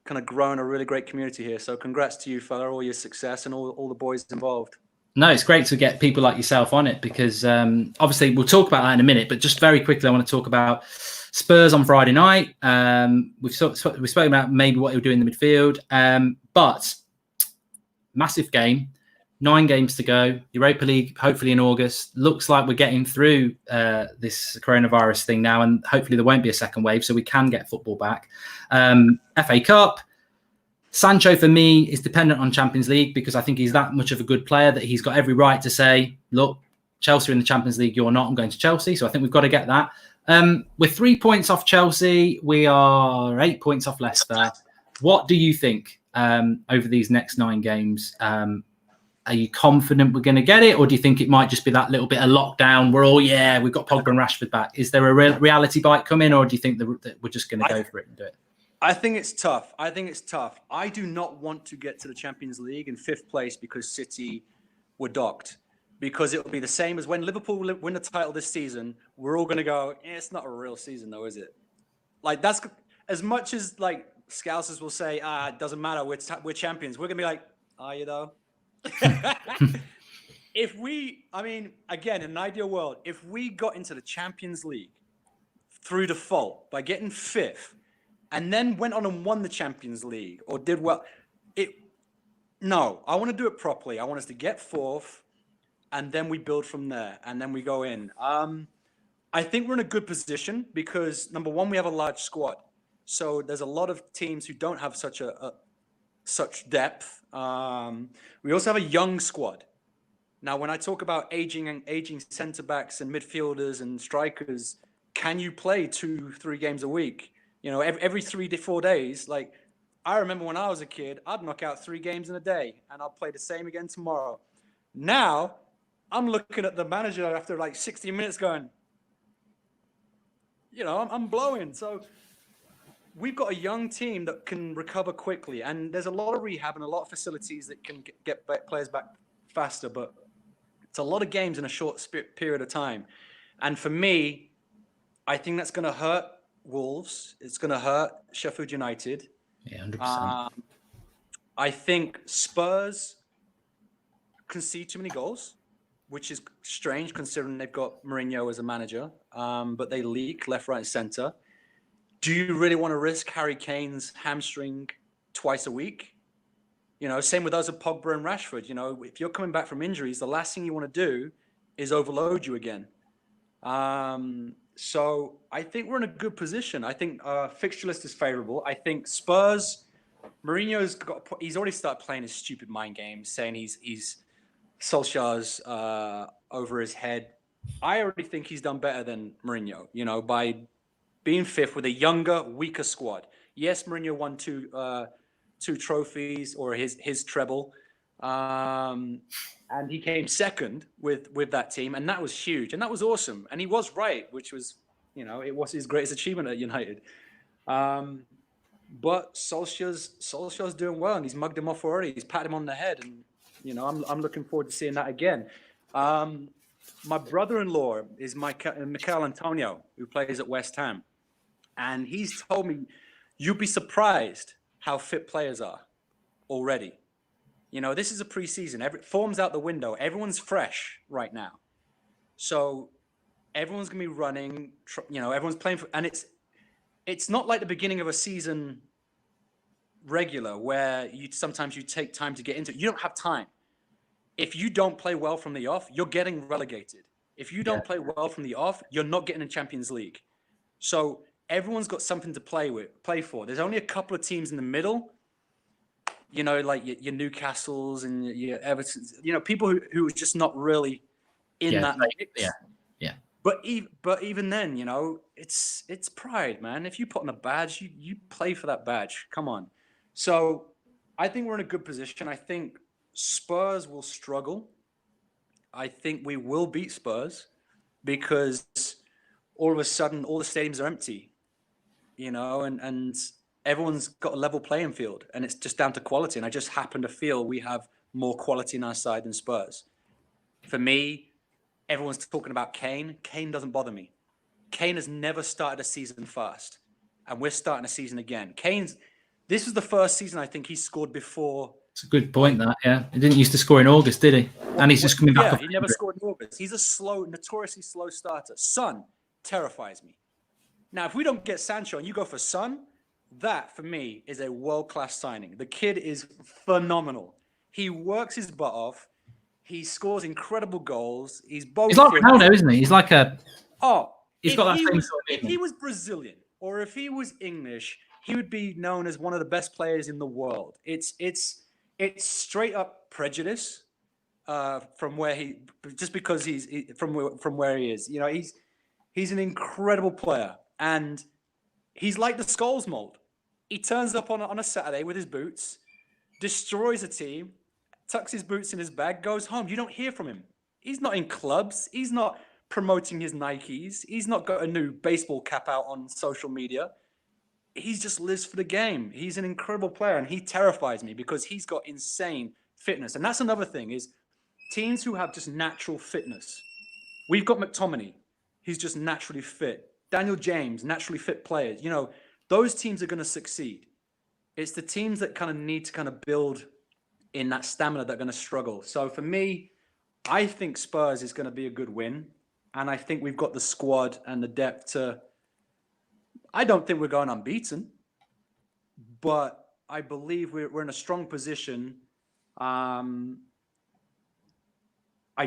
Speaker 2: kind of grown a really great community here. So congrats to you, fella, all your success and all the boys involved.
Speaker 1: No, it's great to get people like yourself on it because obviously we'll talk about that in a minute. But just very quickly, I want to talk about Spurs on Friday night. We've spoken about maybe what he'll do in the midfield, but massive game. 9 games to go. Europa League, hopefully in August. Looks like we're getting through this coronavirus thing now, and hopefully there won't be a second wave, so we can get football back. FA Cup. Sancho, for me, is dependent on Champions League because I think he's that much of a good player that he's got every right to say, look, Chelsea are in the Champions League, you're not, I'm going to Chelsea. So I think we've got to get that. We're 3 points off Chelsea. We are 8 points off Leicester. What do you think over these next 9 games? Are you confident we're going to get it? Or do you think it might just be that little bit of lockdown where, we've got Pogba and Rashford back? Is there a reality bite coming, or do you think that we're just going to go for it and do it?
Speaker 3: I think it's tough. I do not want to get to the Champions League in 5th place because City were docked. Because it will be the same as when Liverpool win the title this season. We're all going to go, it's not a real season though, is it? Like, that's as much as like Scousers will say, it doesn't matter, we're champions. We're going to be like, are you though? Again, in an ideal world, if we got into the Champions League through default by getting 5th, and then went on and won the Champions League or did well. No, I want to do it properly. I want us to get 4th, and then we build from there, and then we go in. I think we're in a good position because, number one, we have a large squad. So there's a lot of teams who don't have such depth. We also have a young squad. Now, when I talk about aging centre-backs and midfielders and strikers, can you play 2-3 games a week? Every 3 to 4 days. Like, I remember when I was a kid, I'd knock out 3 games in a day, and I'll play the same again tomorrow. Now, I'm looking at the manager after like 60 minutes going, I'm blowing. So we've got a young team that can recover quickly, and there's a lot of rehab and a lot of facilities that can get players back faster, but it's a lot of games in a short period of time. And for me, I think that's going to hurt Wolves. It's going to hurt Sheffield United.
Speaker 1: Yeah, 100%.
Speaker 3: I think Spurs concede too many goals, which is strange considering they've got Mourinho as a manager, but they leak left, right, and centre. Do you really want to risk Harry Kane's hamstring twice a week? Same with us at Pogba and Rashford. If you're coming back from injuries, the last thing you want to do is overload you again. So I think we're in a good position. I think fixture list is favourable. I think Spurs, he's already started playing his stupid mind games, saying he's Solskjær's over his head. I already think he's done better than Mourinho, by being 5th with a younger, weaker squad. Yes, Mourinho won 2 trophies, or his treble. And he came 2nd with that team, and that was huge, and that was awesome. And he was right, which was, it was his greatest achievement at United. But Solskjær's doing well, and he's mugged him off already. He's patted him on the head, and I'm looking forward to seeing that again. My brother-in-law is Mikel Antonio, who plays at West Ham, and he's told me you'd be surprised how fit players are already. This is a preseason. Form's out the window. Everyone's fresh right now. So everyone's going to be running, everyone's playing for, and it's not like the beginning of a season regular where sometimes you take time to get into it. You don't have time. If you don't play well from the off, you're getting relegated. If you don't play well from the off, you're not getting in Champions League. So everyone's got something to play for. There's only a couple of teams in the middle, like your Newcastles and your Evertons, people who are just not really in that mix.
Speaker 1: Yeah.
Speaker 3: But even then, it's pride, man. If you put on a badge, you play for that badge. Come on. So I think we're in a good position. I think Spurs will struggle. I think we will beat Spurs because all of a sudden all the stadiums are empty, and everyone's got a level playing field, and it's just down to quality. And I just happen to feel we have more quality on our side than Spurs. For me, everyone's talking about Kane. Kane doesn't bother me. Kane has never started a season fast, and we're starting a season again. This is the first season I think he scored before.
Speaker 1: It's a good point, that, yeah. He didn't used to score in August, did he? And he's just coming back.
Speaker 3: Yeah, he never scored in August. He's a notoriously slow starter. Son terrifies me. Now, if we don't get Sancho and you go for Son, that, for me, is a world-class signing. The kid is phenomenal. He works his butt off. He scores incredible goals. He's both.
Speaker 1: He's like Ronaldo, isn't he? He's like a. He's got that same sort of
Speaker 3: If he was Brazilian or if he was English, he would be known as one of the best players in the world. It's straight up prejudice from where because he's from where he is. You know, he's an incredible player, and he's like the Scholes mold. He turns up on a Saturday with his boots, destroys a team, tucks his boots in his bag, goes home. You don't hear from him. He's not in clubs. He's not promoting his Nikes. He's not got a new baseball cap out on social media. He just lives for the game. He's an incredible player, and he terrifies me because he's got insane fitness. And that's another thing is teams who have just natural fitness. We've got McTominay. He's just naturally fit. Daniel James, naturally fit players. You know, those teams are going to succeed. It's the teams that kind of need to kind of build in that stamina that are going to struggle. So for me, I think Spurs is going to be a good win. And I think we've got the squad and the depth to... I don't think we're going unbeaten, but I believe we're in a strong position. I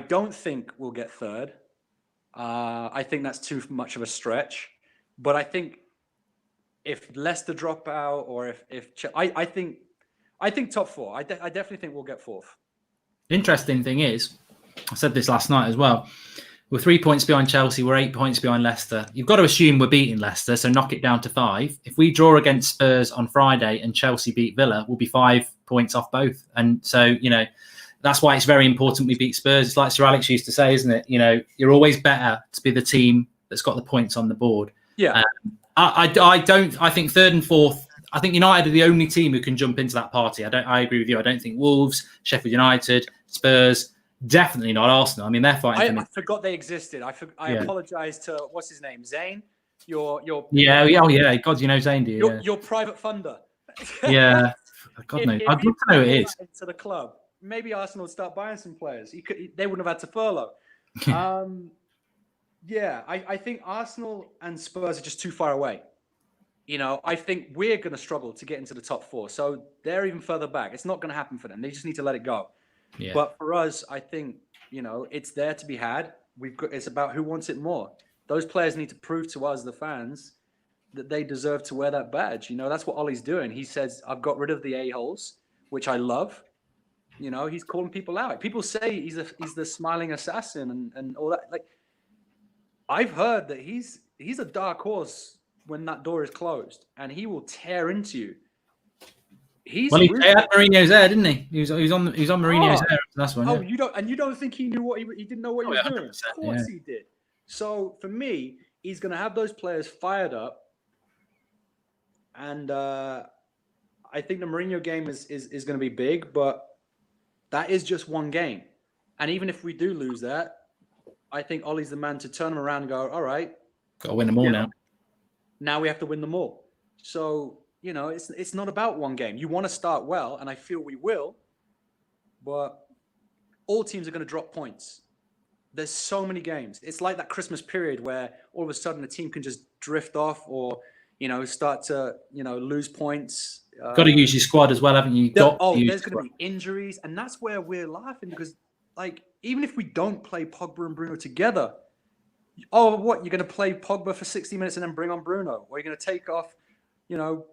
Speaker 3: don't think we'll get third. I think that's too much of a stretch. But I think if Leicester drop out, or I think top four. I definitely think we'll get fourth.
Speaker 1: Interesting thing is, I said this last night as well. We're 3 points behind Chelsea. We're 8 points behind Leicester. You've got to assume we're beating Leicester, so knock it down to 5. If we draw against Spurs on Friday and Chelsea beat Villa, we'll be 5 points off both. And so, you know, that's why it's very important we beat Spurs. It's like Sir Alex used to say, isn't it? You know, you're always better to be the team that's got the points on the board.
Speaker 3: Yeah.
Speaker 1: I think third and fourth. I think United are the only team who can jump into that party. I agree with you. I don't think Wolves, Sheffield United, Spurs. Definitely not Arsenal. I mean, they're fighting.
Speaker 3: I forgot they existed. I apologize to what's his name, Zane. Your
Speaker 1: oh yeah. God, you know Zane, do you?
Speaker 3: Your private funder.
Speaker 1: Yeah, God knows. I'd love to know who it is.
Speaker 3: To the club, maybe Arsenal would start buying some players. They wouldn't have had to furlough. Yeah, I think Arsenal and Spurs are just too far away. You know, I think we're going to struggle to get into the top 4. So they're even further back. It's not going to happen for them. They just need to let it go. Yeah. But for us, I think, you know, it's there to be had. It's about who wants it more. Those players need to prove to us, the fans, that they deserve to wear that badge. You know, that's what Ollie's doing. He says, I've got rid of the a-holes, which I love. You know, he's calling people out. People say he's the smiling assassin and all that. Like, I've heard that he's a dark horse when that door is closed, and he will tear into you. He
Speaker 1: had Mourinho's hair, didn't he? He was on Mourinho's hair. That's one.
Speaker 3: Oh, you don't think he knew he didn't know what he was doing? Of course he did. So for me, he's going to have those players fired up, and I think the Mourinho game is going to be big, but that is just one game, and even if we do lose that, I think Ollie's the man to turn them around and go, all right,
Speaker 1: got to win them all now.
Speaker 3: Now we have to win them all. So. You know, it's not about one game. You want to start well, and I feel we will, but all teams are going to drop points. There's so many games. It's like that Christmas period where all of a sudden a team can just drift off or, you know, start to, you know, lose points.
Speaker 1: Got to use your squad as well, haven't you?
Speaker 3: There's going to be injuries, and that's where we're laughing because, like, even if we don't play Pogba and Bruno together, you're going to play Pogba for 60 minutes and then bring on Bruno? Or you're going to take off, you know,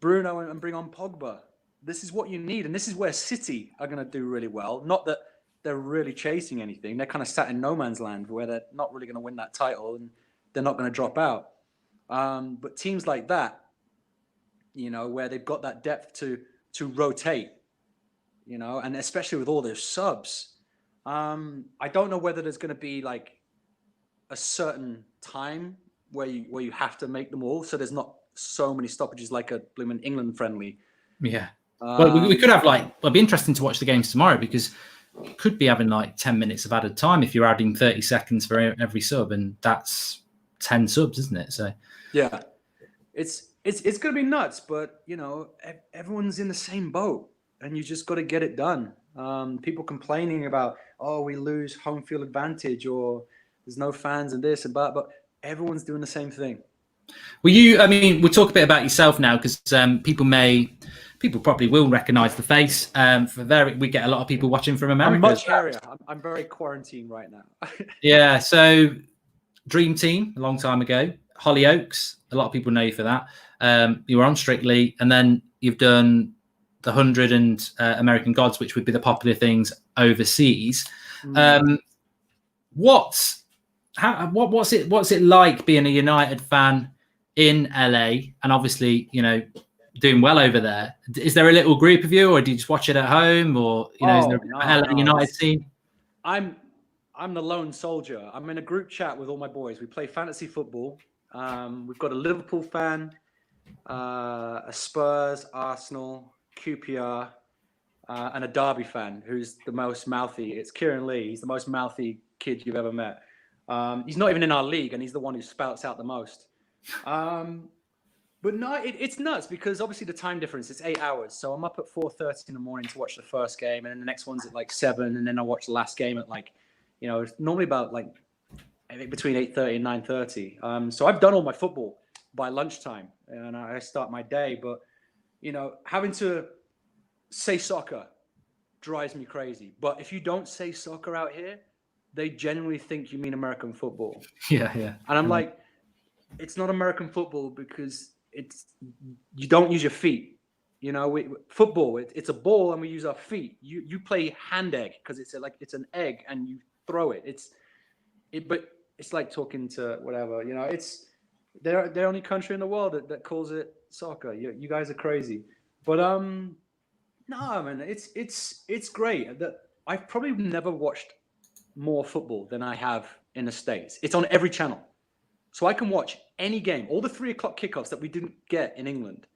Speaker 3: Bruno and bring on Pogba? This is what you need, and this is where City are going to do really well. Not that they're really chasing anything. They're kind of sat in no man's land where they're not really going to win that title, and they're not going to drop out. But teams like that, you know, where they've got that depth to rotate, you know, and especially with all their subs, I don't know whether there's going to be like a certain time where you have to make them all, so there's not so many stoppages like a blooming England friendly.
Speaker 1: Yeah. Well, we could have it'll be interesting to watch the games tomorrow because you could be having like 10 minutes of added time if you're adding 30 seconds for every sub, and that's 10 subs, isn't it? So
Speaker 3: yeah, it's going to be nuts, but you know, everyone's in the same boat and you just got to get it done. People complaining about, we lose home field advantage or there's no fans and this and that, but everyone's doing the same thing.
Speaker 1: We'll talk a bit about yourself now because people may people probably will recognise the face. We get a lot of people watching from America.
Speaker 3: I'm much hairier. I'm very quarantined right now.
Speaker 1: Yeah, so Dream Team a long time ago, Hollyoaks. A lot of people know you for that. You were on Strictly, and then you've done the 100 and American Gods, which would be the popular things overseas. What's it like being a United fan in LA, and obviously, you know, doing well over there? Is there a little group of you, or do you just watch it at home, or is there an LA United team?
Speaker 3: I'm the lone soldier. I'm in a group chat with all my boys. We play fantasy football. We've got a Liverpool fan, a Spurs, Arsenal, QPR, and a Derby fan who's the most mouthy. It's Kieran Lee. He's the most mouthy kid you've ever met. He's not even in our league, and he's the one who spouts out the most. But no, it's nuts because obviously the time difference, it's 8 hours. So I'm up at 4:30 in the morning to watch the first game, and then the next one's at like 7, and then I watch the last game at like, you know, it's normally about like, I think between 8:30 and 9:30. So I've done all my football by lunchtime, and I start my day. But, you know, having to say soccer drives me crazy. But if you don't say soccer out here, they genuinely think you mean American football.
Speaker 1: Yeah.
Speaker 3: And I'm like, it's not American football because you don't use your feet. You know, football, it's a ball and we use our feet. You play hand egg because it's an egg and you throw it. But it's like talking to whatever, you know, they're the only country in the world that calls it soccer. You guys are crazy. But no, man, it's great. I've probably never watched more football than I have in the States. It's on every channel. So I can watch any game, all the 3 o'clock kickoffs that we didn't get in England.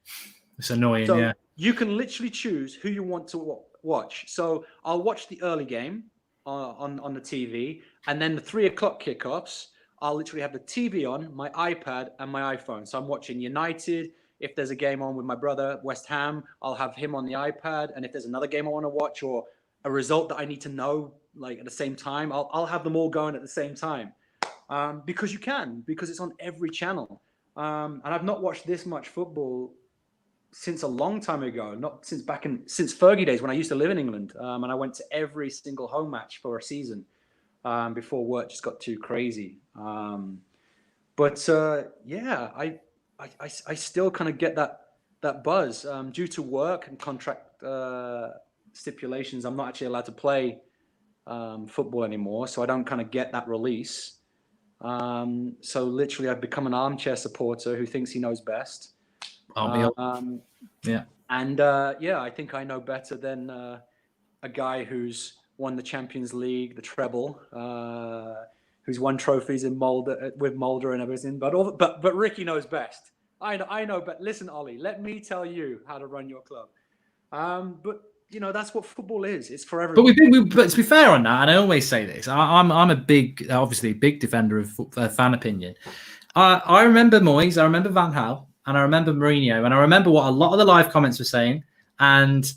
Speaker 1: It's annoying,
Speaker 3: so
Speaker 1: yeah.
Speaker 3: You can literally choose who you want to watch. So I'll watch the early game on the TV, and then the 3 o'clock kickoffs, I'll literally have the TV on, my iPad, and my iPhone. So I'm watching United. If there's a game on with my brother, West Ham, I'll have him on the iPad. And if there's another game I want to watch or a result that I need to know, like at the same time, I'll have them all going at the same time. Because it's on every channel. And I've not watched this much football since a long time ago, not since since Fergie days when I used to live in England. And I went to every single home match for a season before work just got too crazy. Yeah, I still kind of get that buzz due to work and contract stipulations. I'm not actually allowed to play football anymore, so I don't kind of get that release. So literally I've become an armchair supporter who thinks he knows best.
Speaker 1: Yeah.
Speaker 3: And I think I know better than a guy who's won the Champions League, the treble, who's won trophies in with Mulder and everything. But Ricky knows best. I know, but listen, Ollie, let me tell you how to run your club. But you know, that's what football is. It's for everyone.
Speaker 1: But to be fair on that, and I always say this, I'm a big defender of fan opinion. I remember Moyes, I remember Van Gaal, and I remember Mourinho, and I remember what a lot of the live comments were saying, and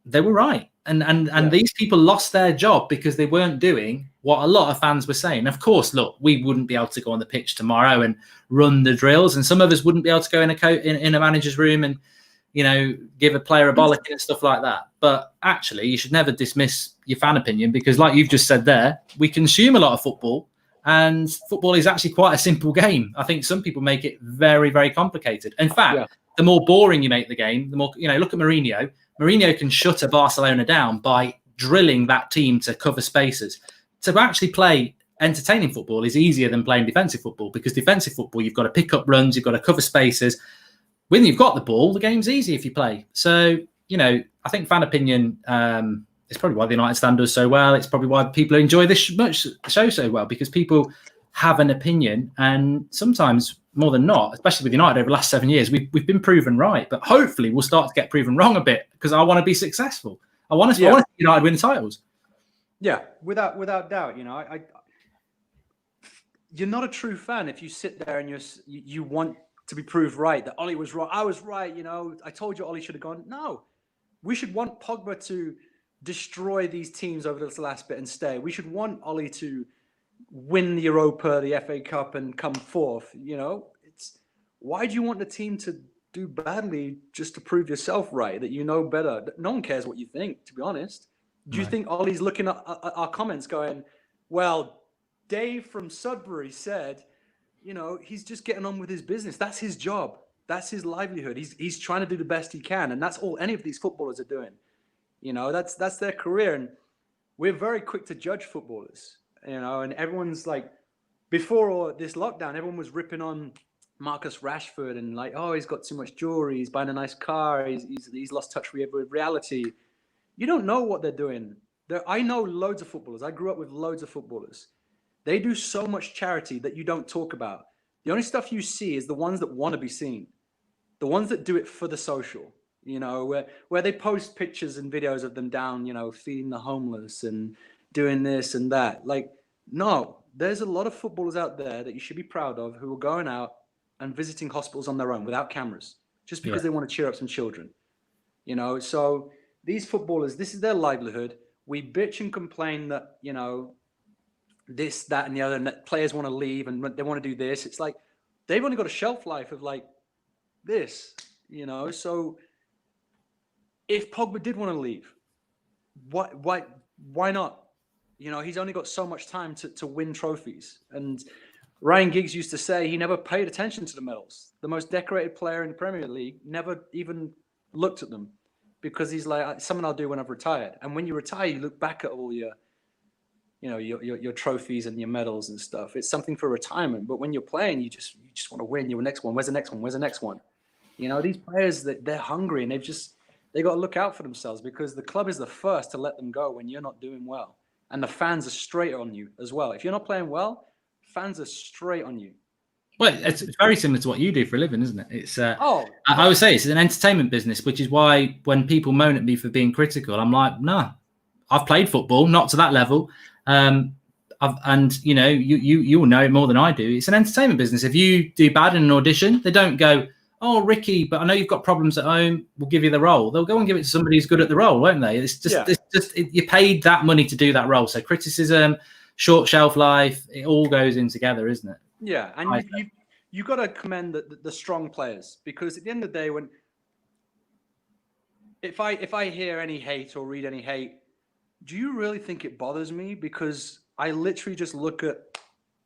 Speaker 1: they were right. And these people lost their job because they weren't doing what a lot of fans were saying. Of course, look, we wouldn't be able to go on the pitch tomorrow and run the drills, and some of us wouldn't be able to go in a manager's room and, you know, give a player a bollock and stuff like that. But actually, you should never dismiss your fan opinion because, like you've just said there, we consume a lot of football, and football is actually quite a simple game. I think some people make it very, very complicated. In fact, the more boring you make the game, the more, you know, look at Mourinho. Mourinho can shut a Barcelona down by drilling that team to cover spaces. To actually play entertaining football is easier than playing defensive football, because defensive football, you've got to pick up runs, you've got to cover spaces. When you've got the ball, the game's easy if you play. So, you know, I think fan opinion is probably why the United stand does so well. It's probably why people enjoy this show so well, because people have an opinion, and sometimes more than not, especially with United over the last 7 years, we've been proven right. But hopefully we'll start to get proven wrong a bit, because I want to be successful. I want to see United win the titles.
Speaker 3: Yeah, without doubt. You know, you're not a true fan if you sit there and you want to be proved right, that Ollie was right. I was right. You know, I told you Ollie should have gone. No, we should want Pogba to destroy these teams over this last bit and stay. We should want Ollie to win the FA Cup and come fourth. You know, why do you want the team to do badly just to prove yourself right, that you know better. No one cares what you think, to be honest. Do you think Ollie's looking at our comments going, well, Dave from Sudbury said, you know, he's just getting on with his business. That's his job. That's his livelihood. He's trying to do the best he can. And that's all any of these footballers are doing. You know, that's their career. And we're very quick to judge footballers, you know, and everyone's like, before this lockdown, everyone was ripping on Marcus Rashford and like, oh, he's got too much jewelry. He's buying a nice car. He's lost touch with reality. You don't know what they're doing. I know loads of footballers. I grew up with loads of footballers. They do so much charity that you don't talk about. The only stuff you see is the ones that want to be seen, the ones that do it for the social, you know, where they post pictures and videos of them down, you know, feeding the homeless and doing this and that. Like, no, there's a lot of footballers out there that you should be proud of who are going out and visiting hospitals on their own without cameras, just because they want to cheer up some children, you know. So these footballers, this is their livelihood. We bitch and complain that, you know, this, that, and the other, and that players want to leave and they want to do this. It's like, they've only got a shelf life of like this, you know. So if Pogba did want to leave, why not? You know, he's only got so much time to win trophies. And Ryan Giggs used to say he never paid attention to the medals. The most decorated player in the Premier League never even looked at them, because he's like, something I'll do when I've retired. And when you retire, you look back at all your, you know, your trophies and your medals and stuff. It's something for retirement. But when you're playing, you just want to win. You're next one. Where's the next one? Where's the next one? You know, these players, they're hungry, and they got to look out for themselves, because the club is the first to let them go when you're not doing well. And the fans are straight on you as well. If you're not playing well, fans are straight on you.
Speaker 1: Well, it's very similar to what you do for a living, isn't it? It's
Speaker 3: I
Speaker 1: would say it's an entertainment business, which is why when people moan at me for being critical, I'm like, no, I've played football, not to that level. And you know, you will know it more than I do. It's an entertainment business. If you do bad in an audition, they don't go, oh, Ricky, but I know you've got problems at home, we'll give you the role. They'll go and give it to somebody who's good at the role, won't they? It's just you paid that money to do that role. So criticism, short shelf life, it all goes in together, isn't it?
Speaker 3: Yeah, and you got to commend the strong players, because at the end of the day, if I hear any hate or read any hate, do you really think it bothers me? Because I literally just look at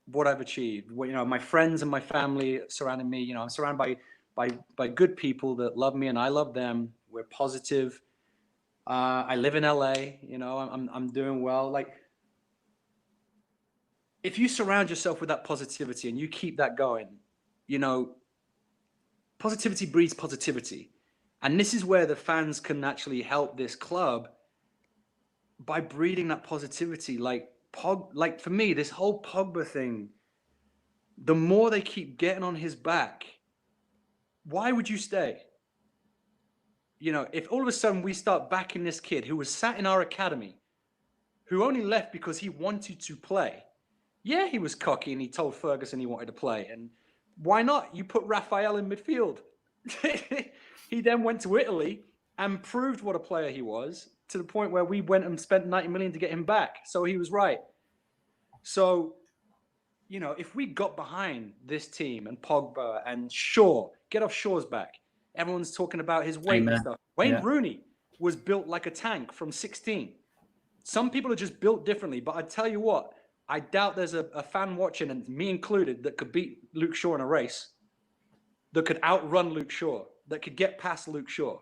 Speaker 3: what I've achieved. You know, my friends and my family surrounding me. You know, I'm surrounded by good people that love me and I love them. We're positive. I live in LA. You know, I'm doing well. Like, if you surround yourself with that positivity and you keep that going, you know, positivity breeds positivity. And this is where the fans can actually help this club by breeding that positivity. Like for me, this whole Pogba thing, the more they keep getting on his back, why would you stay? You know, if all of a sudden we start backing this kid who was sat in our academy, who only left because he wanted to play. Yeah, he was cocky and he told Ferguson he wanted to play. And why not? You put Raphael in midfield. He then went to Italy and proved what a player he was, to the point where we went and spent 90 million to get him back. So he was right. So, you know, if we got behind this team and Pogba and Shaw, get off Shaw's back. Everyone's talking about his weight and stuff. Wayne Rooney was built like a tank from 16. Some people are just built differently, but I tell you what, I doubt there's a fan watching, and me included, that could beat Luke Shaw in a race, that could outrun Luke Shaw, that could get past Luke Shaw.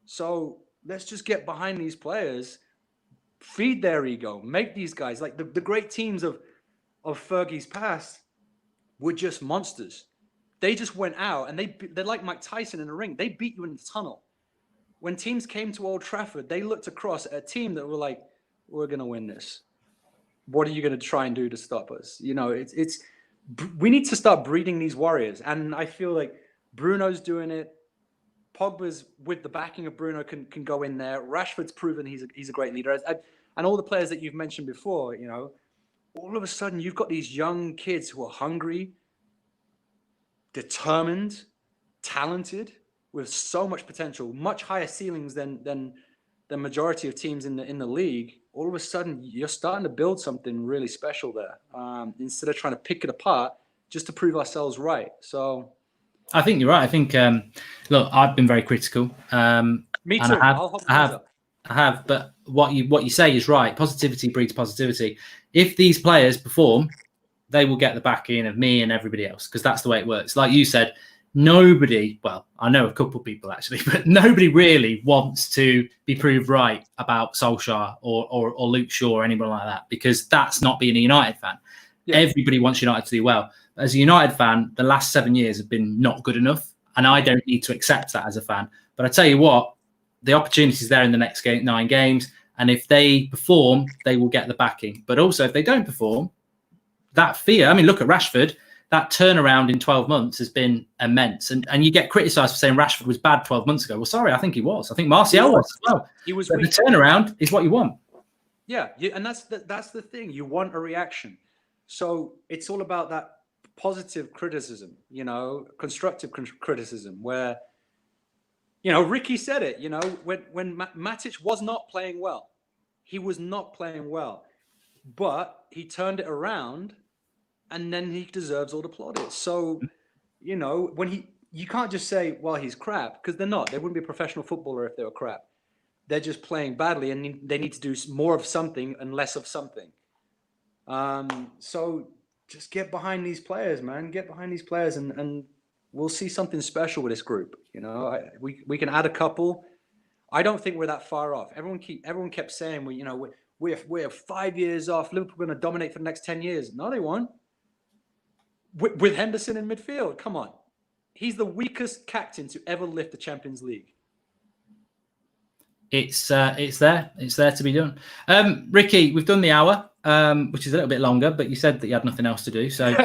Speaker 3: So let's just get behind these players, feed their ego, make these guys, like the great teams of Fergie's past were just monsters. They just went out and they're like Mike Tyson in the ring. They beat you in the tunnel. When teams came to Old Trafford, they looked across at a team that were like, we're going to win this. What are you going to try and do to stop us? You know, we need to start breeding these warriors. And I feel like Bruno's doing it. Pogba's, with the backing of Bruno, can go in there. Rashford's proven he's a great leader. And all the players that you've mentioned before, you know, all of a sudden you've got these young kids who are hungry, determined, talented, with so much potential, much higher ceilings than the majority of teams in the league. All of a sudden, you're starting to build something really special there, instead of trying to pick it apart just to prove ourselves right. So,
Speaker 1: I think you're right. I think, look, I've been very critical.
Speaker 3: Me too.
Speaker 1: I have. But what you say is right. Positivity breeds positivity. If these players perform, they will get the backing of me and everybody else, because that's the way it works. Like you said, nobody, well, I know a couple of people actually, but nobody really wants to be proved right about Solskjær or Luke Shaw or anyone like that, because that's not being a United fan. Yeah. Everybody wants United to do well. As a United fan, the last 7 years have been not good enough, and I don't need to accept that as a fan. But I tell you what, the opportunity is there in the next 9 games, and if they perform, they will get the backing. But also, if they don't perform, that fear, I mean, look at Rashford. That turnaround in 12 months has been immense. And you get criticised for saying Rashford was bad 12 months ago. Well, sorry, I think he was. I think Martial was as well.
Speaker 3: He was.
Speaker 1: But the turnaround is what you want.
Speaker 3: Yeah, and that's the thing. You want a reaction. So it's all about that positive criticism, constructive criticism, where, Ricky said it, when Matic was not playing well. He was not playing well. But he turned it around, and then he deserves all the plaudits. So, when you can't just say, well, he's crap, because they're not. They wouldn't be a professional footballer if they were crap. They're just playing badly, and they need to do more of something and less of something. So just get behind these players, man. Get behind these players, and we'll see something special with this group. We can add a couple. I don't think we're that far off. Everyone kept saying we're 5 years off. Liverpool are going to dominate for the next 10 years. No, they won't. With Henderson in midfield, come on. He's the weakest captain to ever lift the Champions League. It's there to be done. Ricky, we've done the hour, which is a little bit longer, but you said that you had nothing else to do. So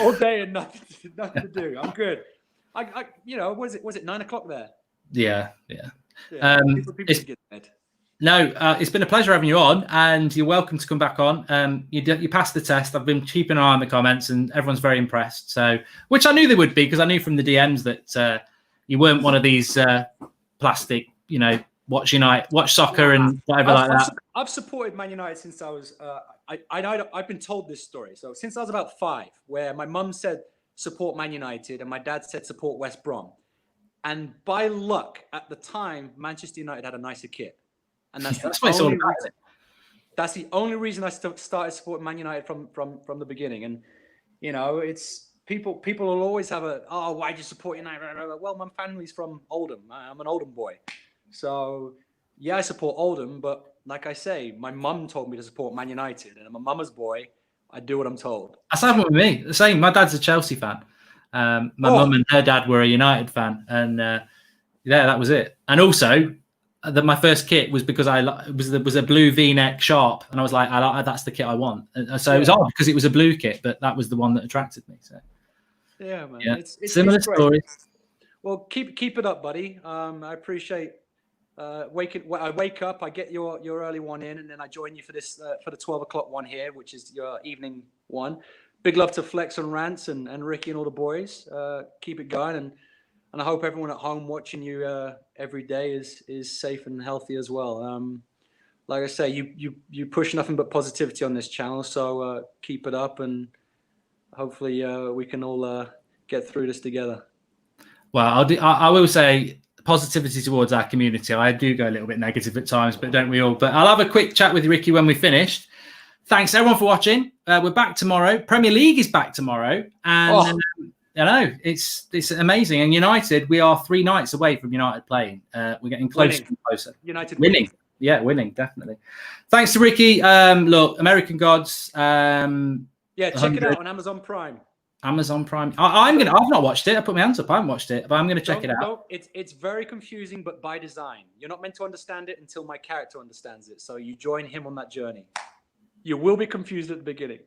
Speaker 3: all day and nothing to do. I'm good. Was it 9 o'clock there?
Speaker 1: Yeah.
Speaker 3: People get mad.
Speaker 1: No, it's been a pleasure having you on, and you're welcome to come back on. You passed the test. I've been keeping an eye on the comments, and everyone's very impressed. So, which I knew they would be, because I knew from the DMs that you weren't one of these plastic, watch soccer and whatever like that.
Speaker 3: I've supported Man United since I was. I've been told this story. So since I was about 5, where my mum said support Man United and my dad said support West Brom, and by luck at the time Manchester United had a nicer kit. And that's the only reason I started supporting Man United from the beginning. And it's people will always have why'd you support United? Well, my family's from Oldham. I'm an Oldham boy, so yeah, I support Oldham. But like I say, my mum told me to support Man United, and I'm a mama's boy. I do what I'm told.
Speaker 1: That's happened with me. The same. My dad's a Chelsea fan. My mum and her dad were a United fan, and that was it. And also, my first kit was because it was a blue V-neck Sharp, and I was like, that's the kit I want. And so it was odd because it was a blue kit, but that was the one that attracted me. So
Speaker 3: yeah, man,
Speaker 1: yeah. It's similar stories.
Speaker 3: Well, keep it up, buddy. I appreciate I wake up, I get your early one in, and then I join you for this for the 12 o'clock one here, which is your evening one. Big love to Flex and Rants and Ricky and all the boys. Keep it going, and I hope everyone at home watching you every day is safe and healthy as well. Like I say, you push nothing but positivity on this channel, so keep it up, and hopefully we can all get through this together. Well, I will say positivity towards our community. I do go a little bit negative at times, but don't we all? But I'll have a quick chat with Ricky when we finished. Thanks everyone for watching. We're back tomorrow. Premier League is back tomorrow, and I know it's amazing. And United, we are 3 nights away from United playing. We're getting closer and closer. United winning. Yeah, winning, definitely. Thanks to Ricky. Look, American Gods. Yeah, check it out on Amazon Prime. Amazon Prime. I've not watched it. I put my hands up. I haven't watched it, but I'm going to check it out. It's very confusing, but by design. You're not meant to understand it until my character understands it. So you join him on that journey. You will be confused at the beginning.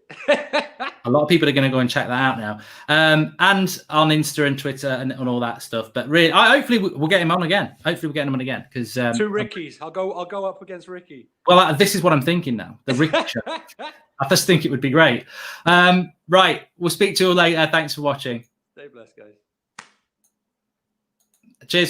Speaker 3: A lot of people are going to go and check that out now. And on Insta and Twitter and all that stuff. But really, hopefully we'll get him on again. Hopefully we'll get him on again. Because 2 Rickies. I'll go up against Ricky. Well, this is what I'm thinking now. The Ricky show. I just think it would be great. Right. We'll speak to you all later. Thanks for watching. Stay blessed, guys. Cheers.